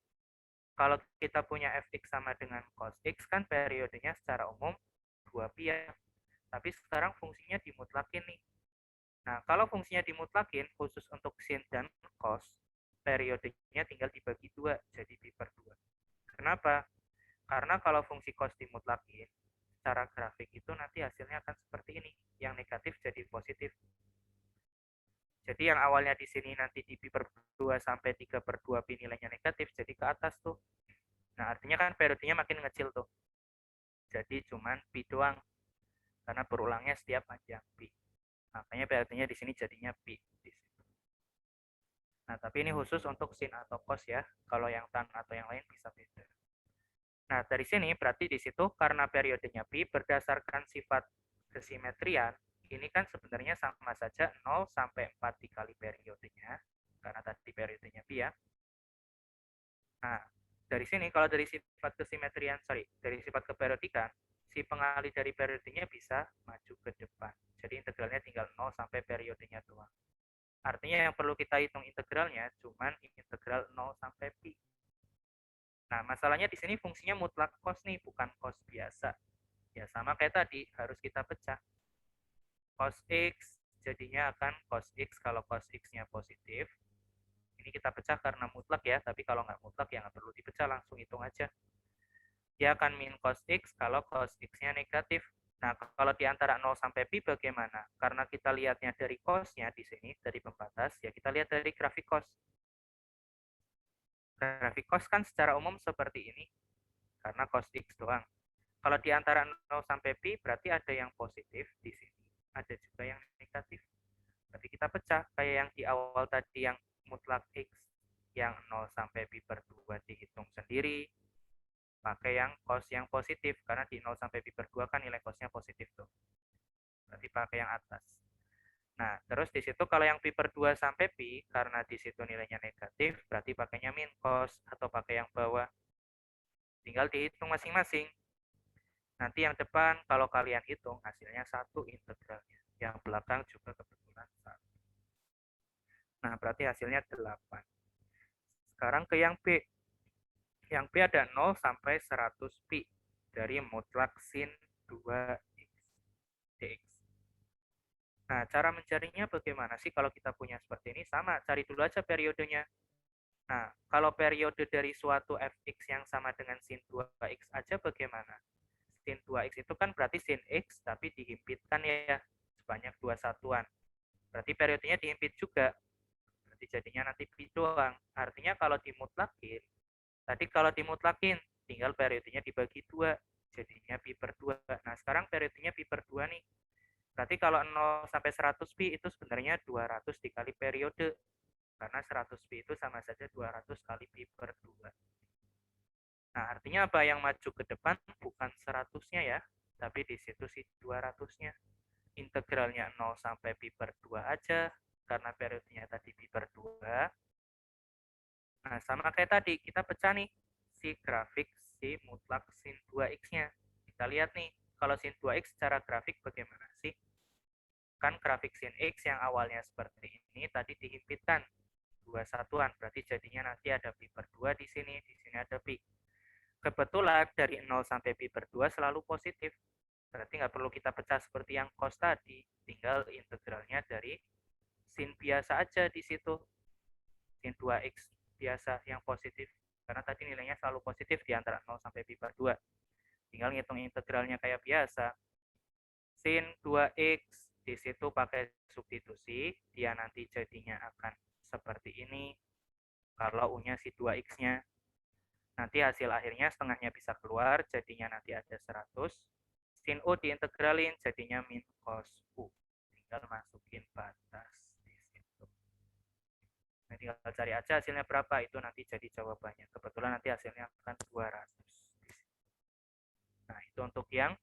S1: Kalau kita punya fx sama dengan cos x kan periodenya secara umum 2 pi ya. Tapi sekarang fungsinya dimutlakin nih. Nah, kalau fungsinya dimutlakin khusus untuk sin dan cos, periodenya tinggal dibagi 2 jadi pi per 2. Kenapa? Karena kalau fungsi cos dimutlakin, secara grafik itu nanti hasilnya akan seperti ini. Yang negatif jadi positif. Jadi yang awalnya di sini nanti di pi per 2 sampai 3 per 2 pi nilainya negatif, jadi ke atas tuh. Nah, artinya kan periodenya makin kecil tuh. Jadi cuman pi doang. Karena berulangnya setiap panjang pi. Makanya periodenya di sini jadinya pi. Nah, tapi ini khusus untuk sin atau cos ya. Kalau yang tan atau yang lain bisa beda. Nah, dari sini berarti di situ karena periodenya pi berdasarkan sifat kesimetrian, ini kan sebenarnya sama saja 0 sampai 4 dikali periodenya, karena tadi periodenya pi ya. Nah, dari sini kalau dari sifat kesimetrian, dari sifat keperiodikan, si pengalih dari periodenya bisa maju ke depan. Jadi integralnya tinggal 0 sampai periodenya doang. Artinya yang perlu kita hitung integralnya cuman integral 0 sampai pi. Nah, masalahnya di sini fungsinya mutlak cos nih, bukan cos biasa. Ya sama kayak tadi, harus kita pecah. Cos X jadinya akan cos X kalau cos X-nya positif. Ini kita pecah karena mutlak ya, tapi kalau nggak mutlak ya nggak perlu dipecah, langsung hitung aja. Dia akan min cos X kalau cos X-nya negatif. Nah, kalau di antara 0 sampai pi bagaimana? Karena kita lihatnya dari cos-nya di sini, dari pembatas, ya kita lihat dari grafik cos. Grafik cos kan secara umum seperti ini, karena cos X doang. Kalau di antara 0 sampai pi berarti ada yang positif di sini, ada juga yang negatif. Berarti kita pecah kayak yang di awal tadi yang mutlak X yang 0 sampai pi per 2 dihitung sendiri, pakai yang cos yang positif karena di 0 sampai pi per 2 kan nilai cosnya positif tuh. Berarti pakai yang atas. Nah, terus di situ kalau yang pi per 2 sampai pi, karena di situ nilainya negatif, berarti pakainya min cos atau pakai yang bawah. Tinggal dihitung masing-masing. Nanti yang depan kalau kalian hitung hasilnya 1 integralnya. Yang belakang juga kebetulan 1. Nah, berarti hasilnya 8. Sekarang ke yang B. Yang B ada 0 sampai 100 pi dari mutlak sin 2x dx. Nah, cara mencarinya bagaimana sih kalau kita punya seperti ini? Sama, cari dulu aja periodenya. Nah, kalau periode dari suatu fx yang sama dengan sin 2x aja bagaimana? Sin 2x itu kan berarti sin x, tapi dihimpitkan ya, sebanyak 2 satuan. Berarti periodenya dihimpit juga. Berarti jadinya nanti pi doang. Artinya kalau dimutlakin, tadi kalau dimutlakin, tinggal periodenya dibagi 2. Jadinya pi per 2. Nah, sekarang periodenya pi per 2 nih. Berarti kalau 0 sampai 100 pi itu sebenarnya 200 dikali periode. Karena 100 pi itu sama saja 200 kali pi per 2. Nah, artinya apa? Yang maju ke depan bukan 100-nya ya, tapi di situ sih 200-nya. Integralnya 0 sampai pi per 2 aja, karena periodenya tadi pi per 2. Nah, sama kayak tadi, kita pecah nih si grafik si mutlak sin 2x-nya. Kita lihat nih, kalau sin 2x secara grafik bagaimana sih? Kan grafik sin x yang awalnya seperti ini tadi dihimpitkan 2 satuan, berarti jadinya nanti ada pi per 2 di sini ada pi. Kebetulan dari 0 sampai pi per 2 selalu positif. Berarti nggak perlu kita pecah seperti yang cos tadi. Tinggal integralnya dari sin biasa aja di situ. Sin 2x biasa yang positif. Karena tadi nilainya selalu positif di antara 0 sampai pi per 2. Tinggal ngitung integralnya kayak biasa. Sin 2x di situ pakai substitusi, dia nanti jadinya akan seperti ini. Kalau U-nya si 2x-nya. Nanti hasil akhirnya setengahnya bisa keluar, jadinya nanti ada 100. Sin U diintegralin, jadinya min cos U. Tinggal masukin batas di situ. Nah, tinggal cari aja hasilnya berapa, itu nanti jadi jawabannya. Kebetulan nanti hasilnya akan 200. Nah, itu untuk yang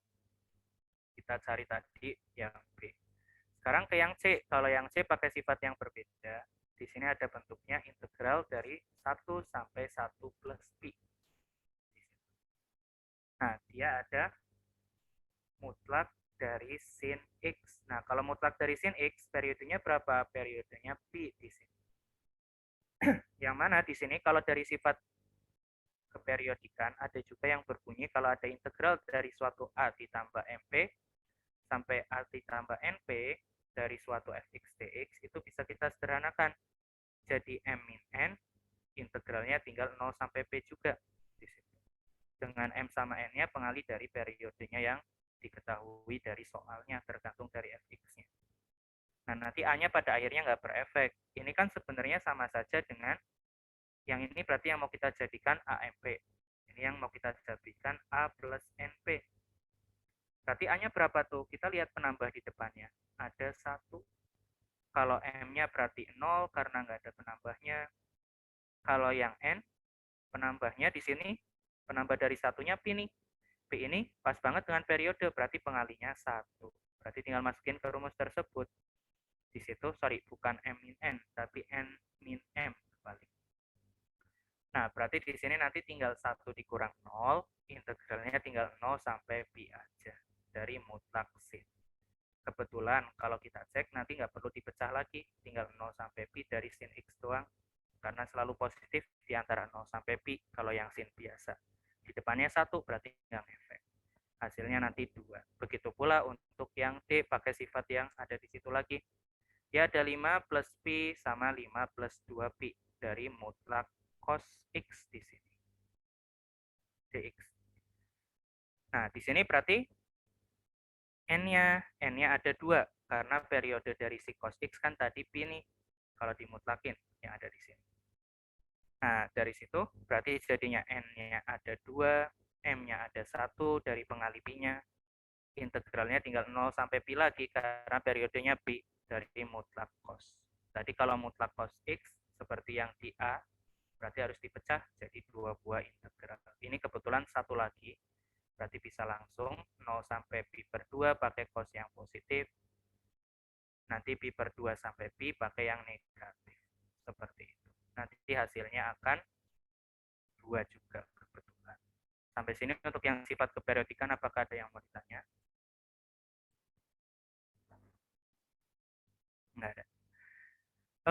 S1: kita cari tadi, yang B. Sekarang ke yang C. Kalau yang C pakai sifat yang berbeda. Di sini ada bentuknya integral dari 1 sampai 1 plus pi. Nah, dia ada mutlak dari sin x. Nah, kalau mutlak dari sin x, periodenya berapa? Periodenya pi di sini. Yang mana di sini kalau dari sifat keperiodikan, ada juga yang berbunyi kalau ada integral dari suatu a ditambah mp sampai a ditambah np dari suatu fx dx, itu bisa kita sederhanakan. Jadi m min n, integralnya tinggal 0 sampai p juga di situ. Dengan m sama n-nya pengali dari periodenya yang diketahui dari soalnya, tergantung dari fx-nya. Nah, nanti a-nya pada akhirnya nggak berefek. Ini kan sebenarnya sama saja dengan yang ini, berarti yang mau kita jadikan AMP. Ini yang mau kita jadikan A plus NP. Berarti A-nya berapa tuh? Kita lihat penambah di depannya. Ada 1. Kalau M-nya berarti 0 karena nggak ada penambahnya. Kalau yang N, penambahnya di sini, penambah dari satunya P nih. P ini pas banget dengan periode, berarti pengalinya 1. Berarti tinggal masukin ke rumus tersebut. Di situ, sorry, bukan M min N, tapi N min M. Kembali. Nah, berarti di sini nanti tinggal 1 dikurang 0, integralnya tinggal 0 sampai pi aja dari mutlak sin. Kebetulan kalau kita cek nanti nggak perlu dipecah lagi, tinggal 0 sampai pi dari sin x doang, karena selalu positif di antara 0 sampai pi kalau yang sin biasa. Di depannya 1 berarti nggak ngefek. Hasilnya nanti 2. Begitu pula untuk yang D pakai sifat yang ada di situ lagi. Dia ada 5 plus pi sama 5 plus 2 pi dari mutlak cos x di sini. Dx. Nah, di sini berarti n-nya ada 2 karena periode dari si cos x kan tadi pi nih kalau dimutlakin yang ada di sini. Nah, dari situ berarti jadinya n-nya ada 2, m-nya ada 1 dari pengali pi-nya. Integralnya tinggal 0 sampai pi lagi karena periodenya pi dari mutlak cos. Tadi kalau mutlak cos x seperti yang di A, berarti harus dipecah jadi 2 buah integral. Ini kebetulan 1 lagi, berarti bisa langsung 0 sampai pi per 2 pakai cos yang positif. nanti pi per 2 sampai pi pakai yang negatif. Seperti itu. Nanti hasilnya akan 2 juga kebetulan. Sampai sini untuk yang sifat keperiodikan, apakah ada yang mau ditanya? Nggak ada.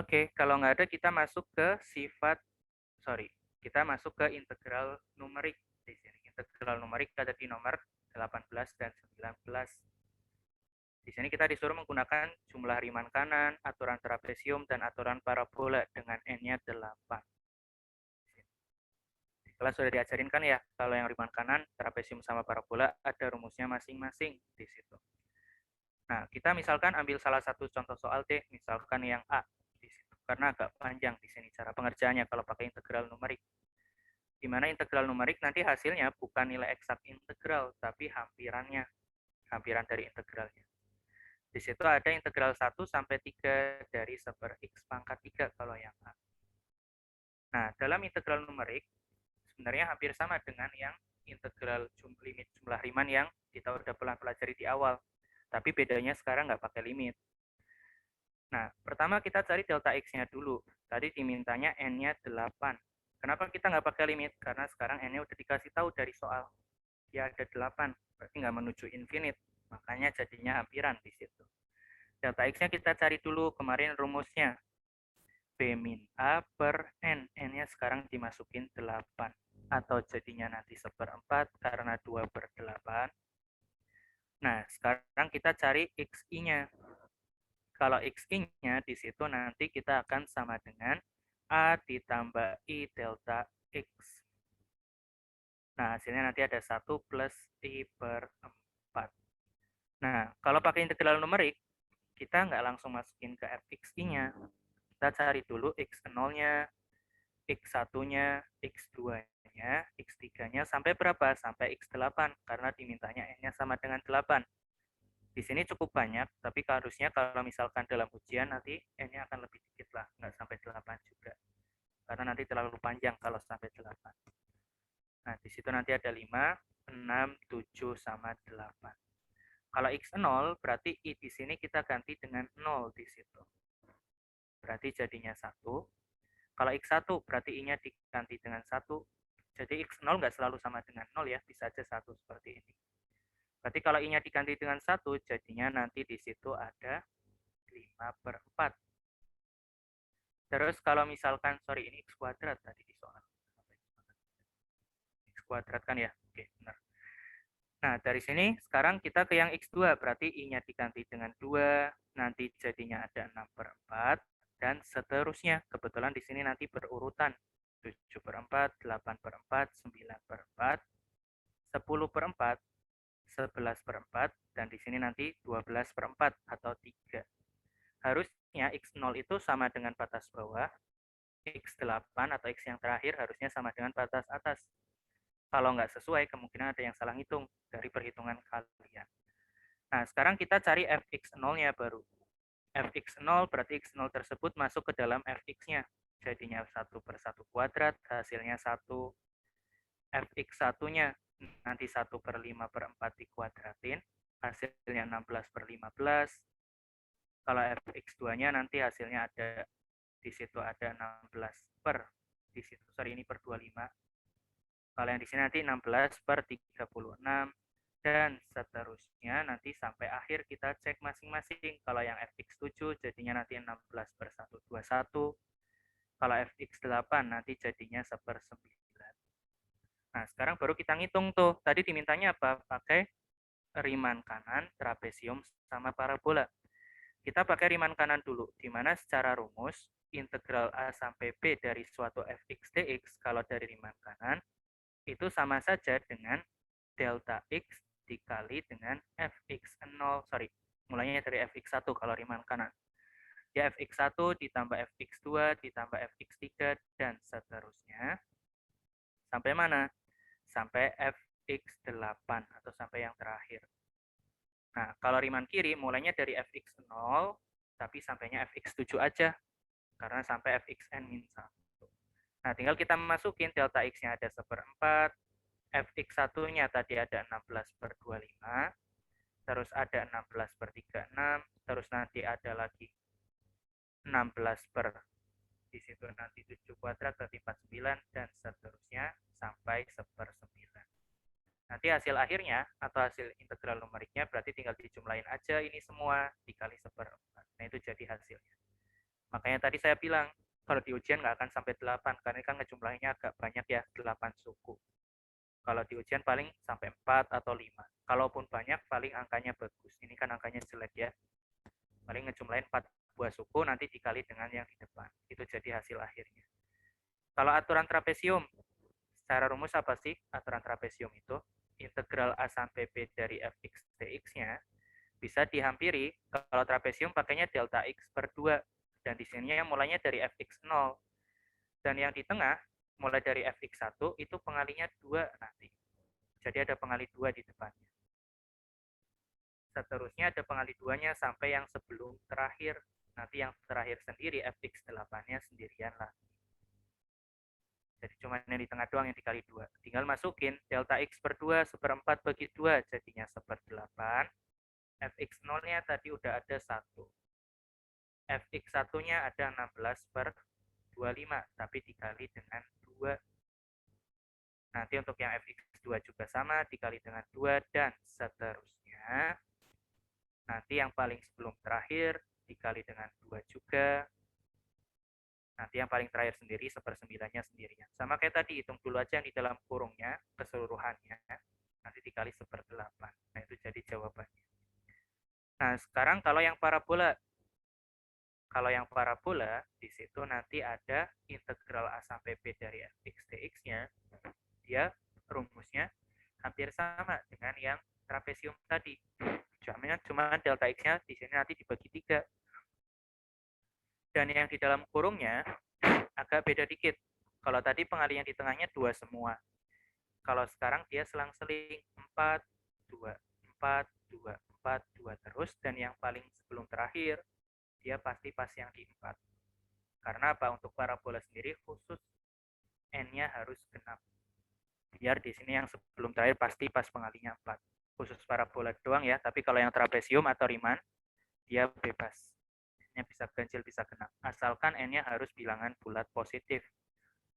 S1: Oke, kalau nggak ada kita masuk ke kita masuk ke integral numerik di sini. Integral numerik ada di nomor 18 dan 19. Di sini kita disuruh menggunakan jumlah riman kanan, aturan trapesium, dan aturan parabola dengan n-nya 8. Di kelas sudah diajarin kan ya, kalau yang riman kanan, trapesium sama parabola ada rumusnya masing-masing di situ. Nah, kita misalkan ambil salah satu contoh soal deh, misalkan yang A di situ. Karena agak panjang di sini cara pengerjaannya kalau pakai integral numerik. Di mana integral numerik nanti hasilnya bukan nilai eksak integral, tapi hampirannya, hampiran dari integralnya. Di situ ada integral 1 sampai 3 dari 1 per x pangkat 3 kalau yang A. Nah, dalam integral numerik, sebenarnya hampir sama dengan yang integral limit jumlah riman yang kita udah pelajari di awal. Tapi bedanya sekarang nggak pakai limit. Nah, pertama kita cari delta x-nya dulu. Tadi dimintanya n-nya 8. Kenapa kita nggak pakai limit? Karena sekarang n-nya udah dikasih tahu dari soal. Ya ada 8, berarti nggak menuju infinite. Makanya jadinya hampiran di situ. Delta X-nya kita cari dulu, kemarin rumusnya. B min A per N. N-nya sekarang dimasukin 8. Atau jadinya nanti 1/4 karena 2 per 8. Nah, sekarang kita cari XI-nya. Kalau XI-nya di situ nanti kita akan sama dengan A ditambah I delta X. Nah, hasilnya nanti ada 1 plus I per 4. Nah, kalau pakai integral numerik, kita nggak langsung masukin ke fxi-nya. Kita cari dulu x0-nya, x1-nya, x2-nya, x3-nya, sampai berapa? Sampai x8, karena dimintanya n-nya sama dengan 8. Di sini cukup banyak, tapi harusnya kalau misalkan dalam ujian nanti n-nya akan lebih dikit lah, nggak sampai 8 juga. Karena nanti terlalu panjang kalau sampai 8. Nah, di situ nanti ada 5, 6, 7, sama 8. Kalau x0 berarti i di sini kita ganti dengan 0 di situ. Berarti jadinya 1. Kalau x1 berarti i-nya diganti dengan 1. Jadi x0 nggak selalu sama dengan 0 ya, bisa aja 1 seperti ini. Berarti kalau i-nya diganti dengan 1, jadinya nanti di situ ada 5/4. Terus kalau misalkan, ini x kuadrat tadi di soal. X kuadrat kan ya? Oke, benar. Nah, dari sini sekarang kita ke yang X2, berarti I-nya diganti dengan 2, nanti jadinya ada 6/4, dan seterusnya. Kebetulan di sini nanti berurutan. 7/4, 8/4, 9/4, 10/4, 11/4, dan di sini nanti 12/4 atau 3. Harusnya X0 itu sama dengan batas bawah, X8 atau X yang terakhir harusnya sama dengan batas atas. Kalau nggak sesuai, kemungkinan ada yang salah hitung dari perhitungan kalian. Nah, sekarang kita cari fx0-nya baru. Fx0 berarti x0 tersebut masuk ke dalam fx-nya. Jadinya 1/1 kuadrat, hasilnya 1. Fx1-nya nanti 1/5/4 dikuadratin, hasilnya 16/15. Kalau fx2-nya nanti hasilnya ada, di situ ada 16 per, di situ, ini per 25. Kalau yang di sini nanti 16/36, dan seterusnya nanti sampai akhir kita cek masing-masing. Kalau yang fx7 jadinya nanti 16/121. Kalau fx8 nanti jadinya 1/9. Nah, sekarang baru kita ngitung tuh. Tadi dimintanya apa? Pakai riman kanan, trapesium, sama parabola. Kita pakai riman kanan dulu, di mana secara rumus integral A sampai B dari suatu fx dx kalau dari riman kanan itu sama saja dengan delta x dikali dengan fx0, mulainya dari fx1 kalau riman kanan. Ya fx1 ditambah fx2 ditambah fx3 dan seterusnya. Sampai mana? Sampai fx8 atau sampai yang terakhir. Nah, kalau riman kiri mulainya dari fx0 tapi sampainya fx7 aja karena sampai fxn-1. Nah, tinggal kita masukin delta x-nya ada 1/4, fx1-nya tadi ada 16/25, terus ada 16/36, terus nanti ada lagi 16 per di situ nanti 7 kuadrat berarti 49 dan seterusnya sampai 1/9. Nanti hasil akhirnya atau hasil integral numeriknya berarti tinggal dijumlahin aja ini semua dikali 1/4. Nah itu jadi hasilnya. Makanya tadi saya bilang kalau di ujian nggak akan sampai 8 karena kan ngejumlahinnya agak banyak ya, 8 suku. Kalau di ujian paling sampai 4 atau 5. Kalaupun banyak paling angkanya bagus. Ini kan angkanya jelek ya. Paling ngejumlahin 4 buah suku nanti dikali dengan yang di depan. Itu jadi hasil akhirnya. Kalau aturan trapesium, secara rumus apa sih aturan trapesium itu? Integral A sampai B dari fx dx-nya bisa dihampiri kalau trapesium pakainya delta x per 2. Dan di sini mulainya dari fx0. Dan yang di tengah, mulai dari fx1 itu pengalinya 2 nanti. Jadi ada pengali 2 di depannya. Seterusnya ada pengali 2-nya sampai yang sebelum terakhir. Nanti yang terakhir sendiri fx8-nya sendirian lah. Jadi cuma yang di tengah doang yang dikali 2. Tinggal masukin delta x per 2 1/4 bagi 2 jadinya 1/8. fx0-nya tadi udah ada 1. fx1-nya ada 16/25 tapi dikali dengan 2. Nanti untuk yang fx2 juga sama dikali dengan 2 dan seterusnya. Nanti yang paling sebelum terakhir dikali dengan 2 juga. Nanti yang paling terakhir sendiri 1/9-nya sendirian. Sama kayak tadi, hitung dulu aja yang di dalam kurungnya, keseluruhannya. Nanti dikali 1/8. Nah, itu jadi jawabannya. Nah, sekarang kalau yang parabola. Kalau yang parabola, di situ nanti ada integral A sampai B dari fx dx-nya. Dia rumusnya hampir sama dengan yang trapesium tadi. Cuma delta x-nya di sini nanti dibagi 3. Dan yang di dalam kurungnya agak beda dikit. Kalau tadi pengalian di tengahnya 2 semua. Kalau sekarang dia selang-seling 4, 2, 4, 2, 4, 2 terus. Dan yang paling sebelum terakhir, dia pasti pas yang di 4. Karena apa? Untuk parabola sendiri khusus N-nya harus genap. Biar di sini yang sebelum terakhir pasti pas pengalinya 4. Khusus parabola doang ya, tapi kalau yang trapesium atau Riemann, dia bebas. N-nya bisa ganjil, bisa genap. Asalkan N-nya harus bilangan bulat positif.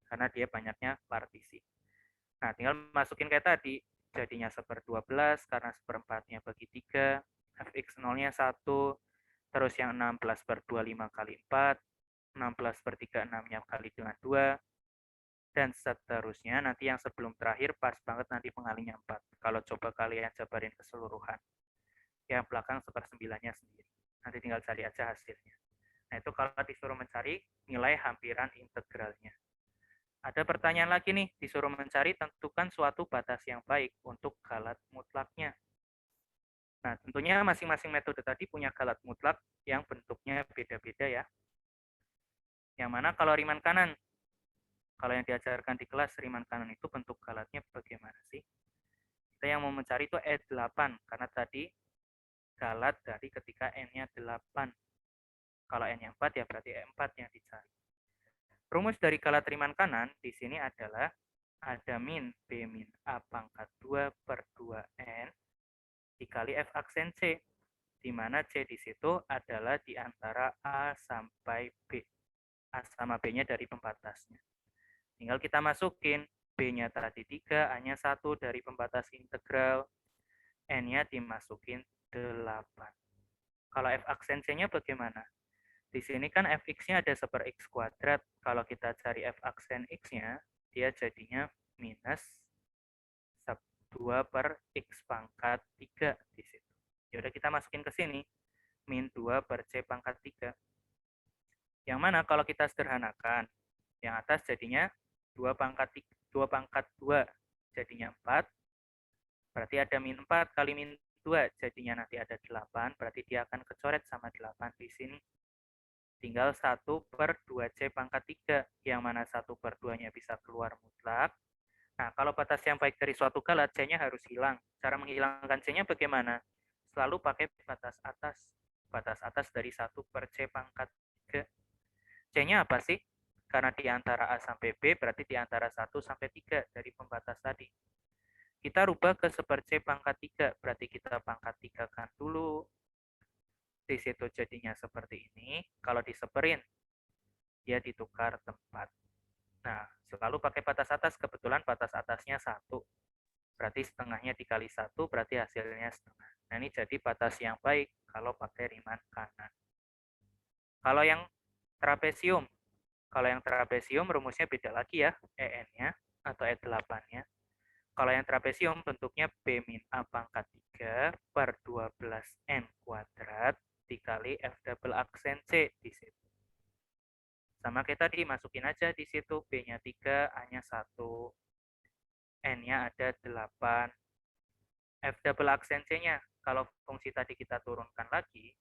S1: Karena dia banyaknya partisi. Nah, tinggal masukin kayak tadi. Jadinya 1/12 karena 1/4-nya bagi 3. fx0-nya 1. Terus yang 16/25 kali 4. 16/36-nya kali dengan 2. Dan seterusnya, nanti yang sebelum terakhir pas banget nanti pengalinya 4. Kalau coba kalian jabarin keseluruhan. Yang belakang 1/9-nya sendiri. Nanti tinggal cari aja hasilnya. Nah, itu kalau disuruh mencari nilai hampiran integralnya. Ada pertanyaan lagi nih, disuruh mencari tentukan suatu batas yang baik untuk galat mutlaknya. Nah, tentunya masing-masing metode tadi punya galat mutlak yang bentuknya beda-beda ya. Yang mana kalau Riemann kanan, kalau yang diajarkan di kelas Riemann kanan itu bentuk galatnya bagaimana sih? Kita yang mau mencari itu E8, karena tadi galat dari ketika N-nya 8. Kalau N-nya 4 ya berarti E4 yang dicari. Rumus dari galat Riemann kanan di sini adalah ada min B min A pangkat 2 per 2N dikali F aksen C, di mana C di situ adalah di antara A sampai B. A sama B-nya dari pembatasnya. Tinggal kita masukin, B-nya tadi 3, A-nya 1 dari pembatas integral, N-nya dimasukin 8. Kalau F aksen C-nya bagaimana? Di sini kan fx-nya ada 1/x kuadrat. Kalau kita cari f aksen x-nya, dia jadinya minus 2 per x pangkat 3 di situ. Ya udah kita masukin ke sini. Min 2 per c pangkat 3. Yang mana kalau kita sederhanakan, yang atas jadinya 2 pangkat 2 jadinya 4. Berarti ada min 4 kali min 2 jadinya nanti ada 8. Berarti dia akan kecoret sama 8 di sini. Tinggal 1 per 2C pangkat 3, yang mana 1 per 2-nya bisa keluar mutlak. Nah, kalau batas yang baik dari suatu galat, C-nya harus hilang. Cara menghilangkan C-nya bagaimana? Selalu pakai batas atas. Batas atas dari 1 per C pangkat 3. C-nya apa sih? Karena di antara A sampai B, berarti di antara 1 sampai 3 dari pembatas tadi. Kita rubah ke 1/C pangkat 3, berarti kita pangkat 3 kan dulu. Di situ jadinya seperti ini. Kalau diseperin, dia ditukar tempat. Nah, selalu pakai batas atas, kebetulan batas atasnya 1. Berarti setengahnya dikali 1, berarti hasilnya setengah. Nah, ini jadi batas yang baik kalau pakai riman kanan. Kalau yang trapesium, rumusnya beda lagi ya, EN-nya atau E8-nya. Kalau yang trapesium bentuknya B min A pangkat 3 per 12N kuadrat dikali F double aksen C di situ. Sama kayak tadi, masukin aja di situ B-nya 3, A-nya 1, N-nya ada 8. F double aksen C-nya, kalau fungsi tadi kita turunkan lagi,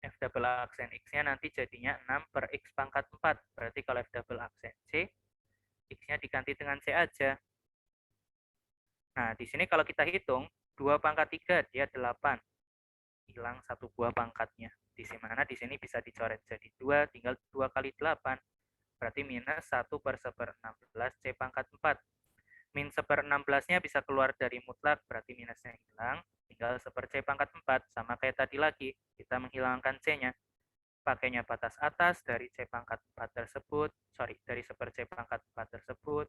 S1: F double aksen X-nya nanti jadinya 6 per X pangkat 4. Berarti kalau F double aksen C, X-nya diganti dengan C aja. Nah, di sini kalau kita hitung, 2 pangkat 3, dia 8. Hilang 1 buah pangkatnya. Di mana di sini bisa dicoret jadi 2, tinggal 2 kali 8. Berarti minus 1 per 1/16 C pangkat 4. Min 1/16-nya bisa keluar dari mutlak, berarti minusnya hilang. Tinggal 1/C pangkat 4, sama kayak tadi lagi. Kita menghilangkan C-nya. Pakainya batas atas dari C pangkat 4 tersebut, dari 1/C pangkat 4 tersebut.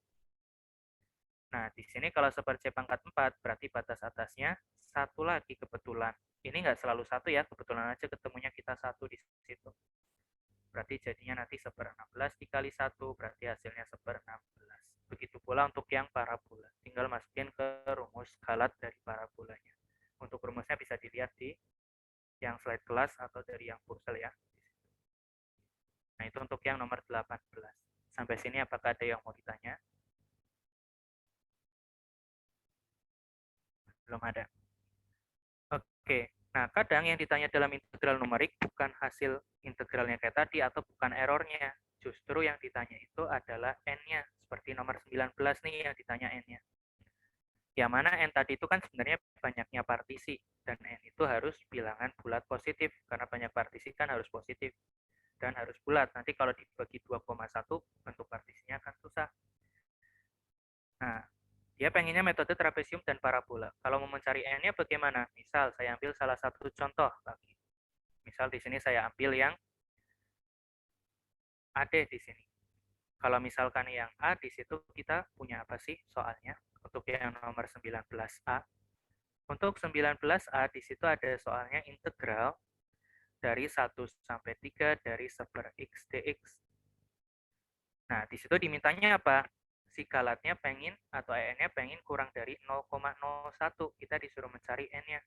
S1: Nah, di sini kalau 1/C pangkat 4, berarti batas atasnya 1 lagi kebetulan. Ini nggak selalu 1 ya, kebetulan aja ketemunya kita 1 di situ. Berarti jadinya nanti 1/16 dikali 1, berarti hasilnya 1/16. Begitu pula untuk yang parabola. Tinggal masukin ke rumus galat dari parabolanya. Untuk rumusnya bisa dilihat di yang slide kelas atau dari yang Purcell ya. Nah, itu untuk yang nomor 18. Sampai sini apakah ada yang mau ditanya? Belum ada. Oke. Nah, kadang yang ditanya dalam integral numerik bukan hasil integralnya kayak tadi atau bukan errornya. Justru yang ditanya itu adalah n-nya. Seperti nomor 19 nih yang ditanya n-nya. Yang mana n tadi itu kan sebenarnya banyaknya partisi. Dan n itu harus bilangan bulat positif. Karena banyak partisi kan harus positif. Dan harus bulat. Nanti kalau dibagi 2,1, bentuk partisinya akan susah. Nah, dia pengennya metode trapesium dan parabola. Kalau mau mencari n-nya bagaimana? Misal saya ambil salah satu contoh lagi. Misal di sini saya ambil yang AD di sini. Kalau misalkan yang A di situ kita punya apa sih soalnya? Untuk yang nomor 19A. Untuk 19A di situ ada soalnya integral dari 1 sampai 3 dari 1/x dx. Nah, di situ dimintanya apa? Si galatnya pengen atau EN-nya pengen kurang dari 0,01. Kita disuruh mencari N-nya.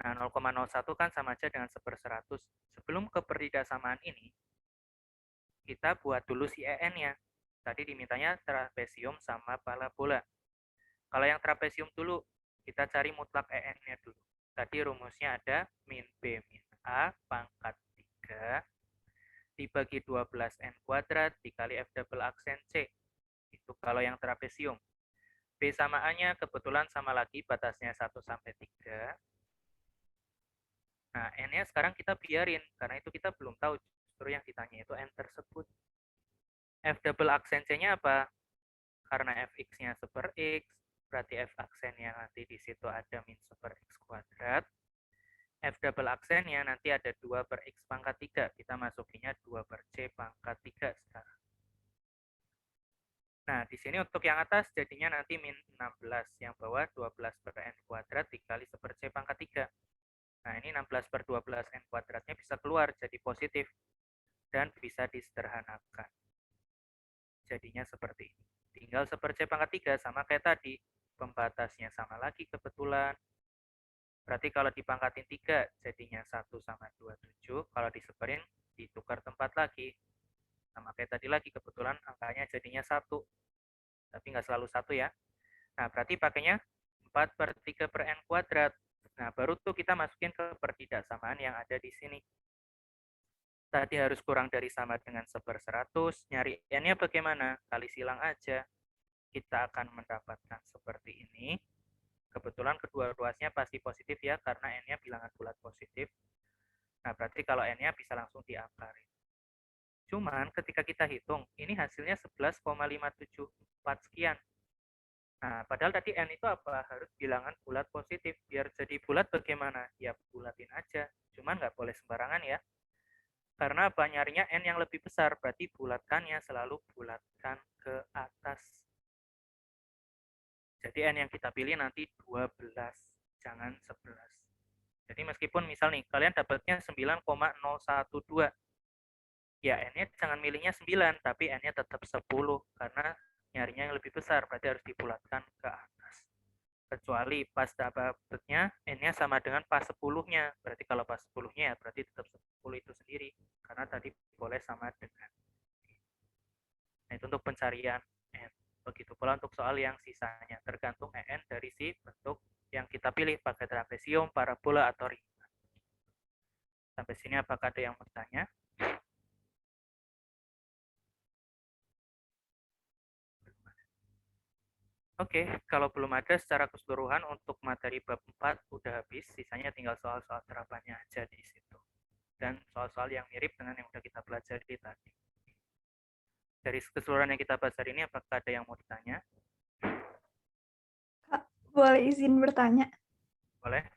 S1: Nah, 0,01 kan sama aja dengan 1/100. Sebelum ke pertidasamaan ini, kita buat dulu si EN-nya. Tadi dimintanya trapesium sama parabola. Kalau yang trapesium dulu, kita cari mutlak EN-nya dulu. Tadi rumusnya ada min B min A pangkat 3 dibagi 12N kuadrat dikali F double aksen C. Itu kalau yang trapesium. B sama A-nya kebetulan sama lagi batasnya 1 sampai 3. Nah, N-nya sekarang kita biarin, karena itu kita belum tahu justru yang ditanya itu N tersebut. F double aksen C-nya apa? Karena fx-nya 1/x, berarti f aksennya nanti di situ ada min 1/x kuadrat. F double aksennya nanti ada 2/x pangkat 3. Kita masukinnya 2/c pangkat 3 sekarang. Nah, di sini untuk yang atas jadinya nanti min 16. Yang bawah 12/n kuadrat dikali 1/c pangkat 3. Nah, ini 16/12n kuadratnya bisa keluar jadi positif. Dan bisa disederhanakan. Jadinya seperti ini. Tinggal 1/c pangkat 3 sama kayak tadi. Pembatasnya sama lagi kebetulan. Berarti kalau dipangkatin 3 jadinya 1 sama 27. Kalau disebarin ditukar tempat lagi. Sama kayak tadi lagi kebetulan angkanya jadinya 1. Tapi nggak selalu 1 ya. Nah berarti pakainya 4/3/n kuadrat. Nah baru tuh kita masukin ke pertidaksamaan yang ada di sini. Tadi harus kurang dari sama dengan 1/100. Nyari n-nya bagaimana? Kali silang aja. Kita akan mendapatkan seperti ini. Kebetulan kedua ruasnya pasti positif ya, karena n-nya bilangan bulat positif. Nah, berarti kalau n-nya bisa langsung diakarin. Cuman ketika kita hitung, ini hasilnya 11,574 sekian. Nah, padahal tadi N itu apa? Harus bilangan bulat positif. Biar jadi bulat bagaimana? Ya bulatin aja. Cuman nggak boleh sembarangan ya. Karena apa? Nyarinya N yang lebih besar. Berarti bulatkannya selalu bulatkan ke atas. Jadi N yang kita pilih nanti 12. Jangan 11. Jadi meskipun misal nih, kalian dapatnya 9,012. Ya N-nya jangan milihnya 9, tapi N-nya tetap 10. Karena nyarinya yang lebih besar. Berarti harus dibulatkan ke atas. Kecuali pas dapatnya N-nya sama dengan pas 10-nya. Berarti kalau pas 10-nya ya berarti tetap 10 itu sendiri. Karena tadi boleh sama dengan. Nah, itu untuk pencarian N. Begitu pula untuk soal yang sisanya. Tergantung EN dari si bentuk yang kita pilih. Pakai trapesium, parabola, atau ring. Sampai sini apakah ada yang bertanya? Oke, kalau belum ada secara keseluruhan untuk materi bab 4 udah habis, sisanya tinggal soal-soal terapannya aja di situ. Dan soal-soal yang mirip dengan yang udah kita pelajari tadi. Dari keseluruhan yang kita bahas hari ini, apakah ada yang mau ditanya?
S2: Kak, boleh izin bertanya?
S1: Boleh?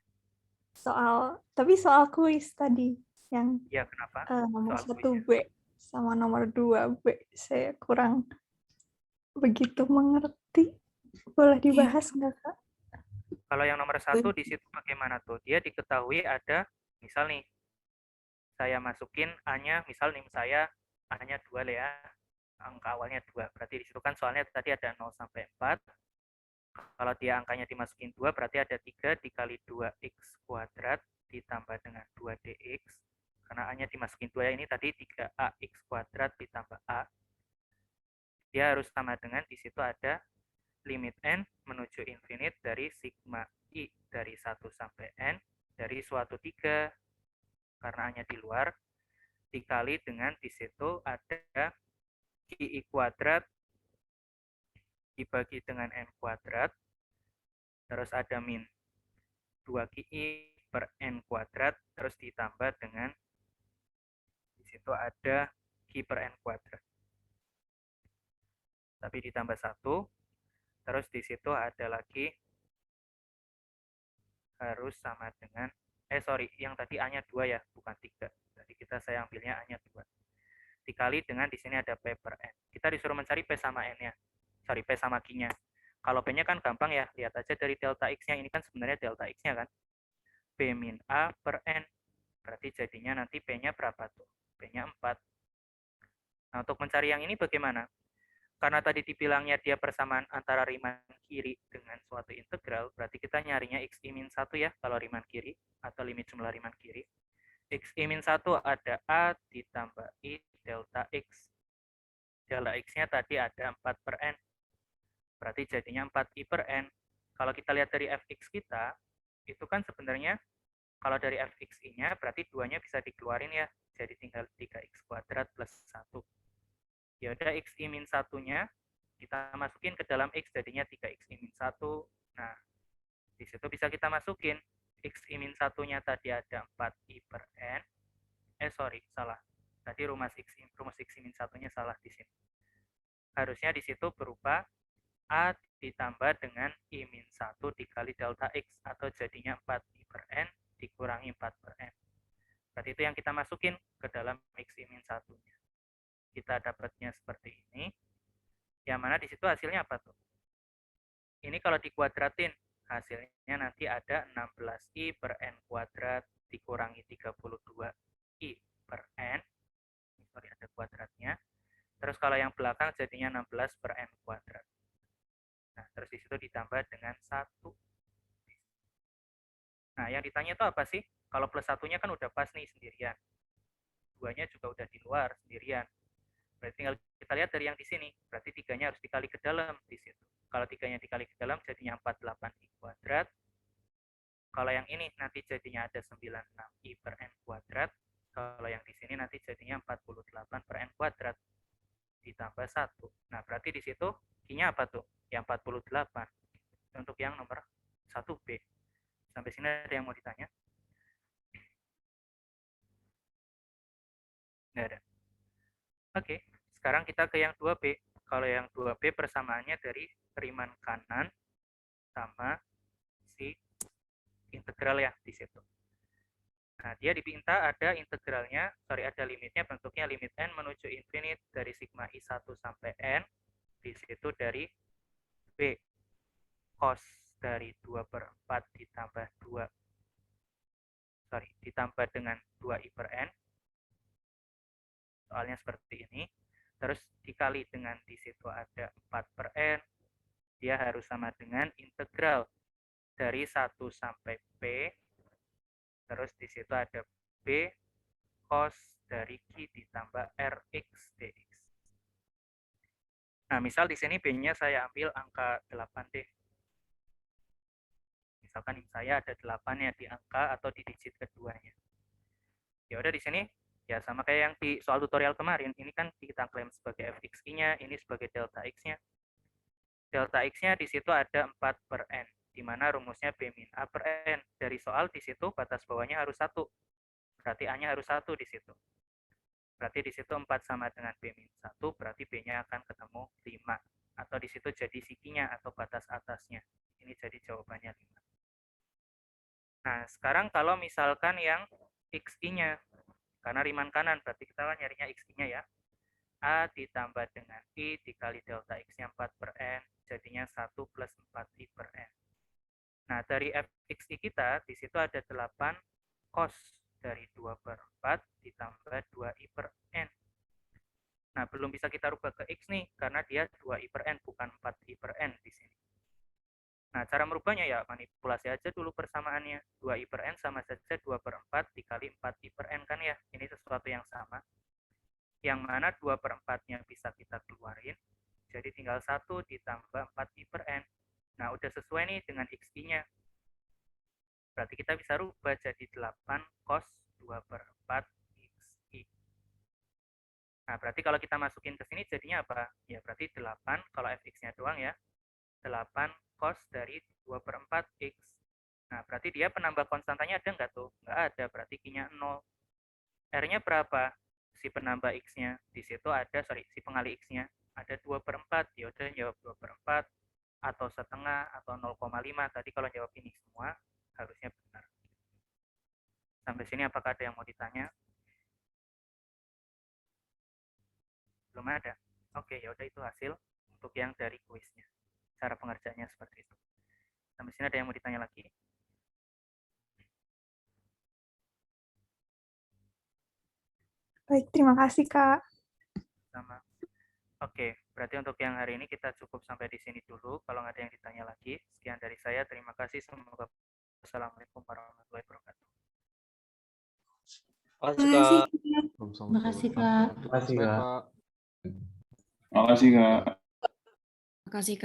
S2: Tapi soal kuis tadi yang
S1: Ya, kenapa?
S2: nomor
S1: Soal
S2: 1
S1: kuisnya.
S2: B sama nomor 2 B, saya kurang begitu mengerti. Boleh dibahas nggak, Kak?
S1: Kalau yang nomor 1 di situ bagaimana tuh? Dia diketahui ada, misal nih, saya masukin A-nya, misal nim saya A-nya 2 lah ya, angka awalnya 2. Berarti di situ kan soalnya tadi ada 0 sampai 4. Kalau dia angkanya dimasukin 2, berarti ada 3 dikali 2x kuadrat ditambah dengan 2dx. Karena A-nya dimasukin 2 ya, ini tadi 3ax kuadrat ditambah A. Dia harus sama dengan di situ ada limit n menuju infinite dari sigma i dari 1 sampai n dari suatu 3 karena A-nya di luar dikali dengan di situ ada qi kuadrat dibagi dengan n kuadrat terus ada min 2qi per n kuadrat terus ditambah dengan di situ ada qi per n kuadrat tapi ditambah 1 terus di situ ada lagi harus sama dengan yang tadi A-nya 2 ya, bukan 3. Jadi saya ambilnya A-nya 2. Dikali dengan di sini ada P per N. Kita disuruh mencari P sama N-nya. Sorry, P sama Q-nya. Kalau P-nya kan gampang ya, lihat aja dari delta X-nya. Ini kan sebenarnya delta X-nya kan. P min A per N. Berarti jadinya nanti P-nya berapa tuh? P-nya 4. Nah, untuk mencari yang ini bagaimana? Karena tadi dibilangnya dia persamaan antara Riemann kiri dengan suatu integral, berarti kita nyarinya xi min 1 ya, kalau Riemann kiri, atau limit jumlah Riemann kiri. Xi min 1 ada A ditambah I delta X. Delta X-nya tadi ada 4 per N. Berarti jadinya 4I per N. Kalau kita lihat dari Fx kita, itu kan sebenarnya kalau dari Fxi-nya berarti 2-nya bisa dikeluarin ya. Jadi tinggal 3x kuadrat plus 1. Ya udah xi min 1-nya kita masukin ke dalam x jadinya 3xi min 1. Nah, di situ bisa kita masukin xi min 1-nya tadi ada 4i per n. Salah. Tadi rumus xi min 1-nya salah di sini. Harusnya di situ berupa a ditambah dengan i min 1 dikali delta x atau jadinya 4i per n dikurangi 4 per n. Berarti itu yang kita masukin ke dalam xi min 1-nya. Kita dapatnya seperti ini. Yang mana di situ hasilnya apa tuh? Ini kalau dikuadratin, hasilnya nanti ada 16i per n kuadrat dikurangi 32i per n. Sorry, ada kuadratnya. Terus kalau yang belakang jadinya 16 per n kuadrat. Nah, terus di situ ditambah dengan 1. Nah, yang ditanya itu apa sih? Kalau plus satunya kan udah pas nih sendirian. 2-nya juga udah di luar sendirian. Berarti tinggal kita lihat dari yang di sini. Berarti 3-nya harus dikali ke dalam di situ. Kalau 3-nya dikali ke dalam jadinya 48i kuadrat. Kalau yang ini nanti jadinya ada 96i per n kuadrat. Kalau yang di sini nanti jadinya 48 per n kuadrat ditambah 1. Nah, berarti di situ Q-nya apa tuh? Yang 48. Untuk yang nomor 1B. Sampai sini ada yang mau ditanya? Nggak ada. Oke, sekarang kita ke yang 2B. Kalau yang 2B persamaannya dari Riemann kanan sama si integral ya di situ. Nah, dia diminta ada integralnya, ada limitnya, bentuknya limit n menuju infinite dari sigma I1 sampai n, di situ dari B cos dari 2/4 ditambah 2, ditambah dengan 2I per n, soalnya seperti ini, terus dikali dengan di situ ada 4 per n, dia harus sama dengan integral dari 1 sampai P, terus di situ ada B cos dari Q ditambah Rx dx. Nah, misal di sini B-nya saya ambil angka 8 deh. Misalkan saya ada 8-nya di angka atau di digit keduanya. Ya udah di sini ya sama kayak yang di soal tutorial kemarin, ini kan kita klaim sebagai fx-nya, ini sebagai delta x-nya. Delta x-nya di situ ada 4 per n, di mana rumusnya B min A per n. Dari soal di situ batas bawahnya harus 1. Berarti A-nya harus 1 di situ. Berarti di situ 4 sama dengan B min 1, berarti B-nya akan ketemu 5. Atau di situ jadi sikinya atau batas atasnya. Ini jadi jawabannya 5. Nah, sekarang kalau misalkan yang XI-nya, karena Riemann kanan, berarti kita nyarinya XI-nya ya. A ditambah dengan I dikali delta X-nya 4 per N, jadinya 1 plus 4I per N. Nah, dari fxi kita, di situ ada 8 cos dari 2/4 ditambah 2I per N. Nah, belum bisa kita rubah ke X nih, karena dia 2I per N, bukan 4I per N di sini. Nah, cara merubahnya ya manipulasi aja dulu persamaannya. 2I per N sama saja 2/4 dikali 4I per N kan ya. Ini sesuatu yang sama. Yang mana 2/4-nya bisa kita keluarin, jadi tinggal 1 ditambah 4I per N. Nah, udah sesuai nih dengan XI-nya. Berarti kita bisa rubah jadi 8 cos 2/4 XI. Nah, berarti kalau kita masukin ke sini jadinya apa? Ya, berarti 8 kalau fx-nya doang ya. 8 cos dari 2/4 X. Nah, berarti dia penambah konstantanya ada nggak tuh? Nggak ada, berarti Q-nya 0. R-nya berapa? Si penambah X-nya. Di situ ada, si pengali X-nya. Ada 2/4. Ya udah jawab 2/4 atau setengah atau 0,5. Tadi kalau jawab ini semua harusnya benar. Sampai sini apakah ada yang mau ditanya? Belum ada. Oke, ya udah itu hasil untuk yang dari kuisnya. Cara pengerjaannya seperti itu. Sampai sini ada yang mau ditanya lagi?
S2: Baik, terima kasih, Kak.
S1: Sama. Oke, berarti untuk yang hari ini kita cukup sampai di sini dulu. Kalau nggak ada yang ditanya lagi, sekian dari saya. Terima kasih. Semoga Assalamualaikum warahmatullahi wabarakatuh.
S3: Terima kasih, Kak.
S4: Terima kasih, Kak.
S3: Terima kasih, Kak.
S5: Makasih, Kak.
S4: Terima kasih, Kak.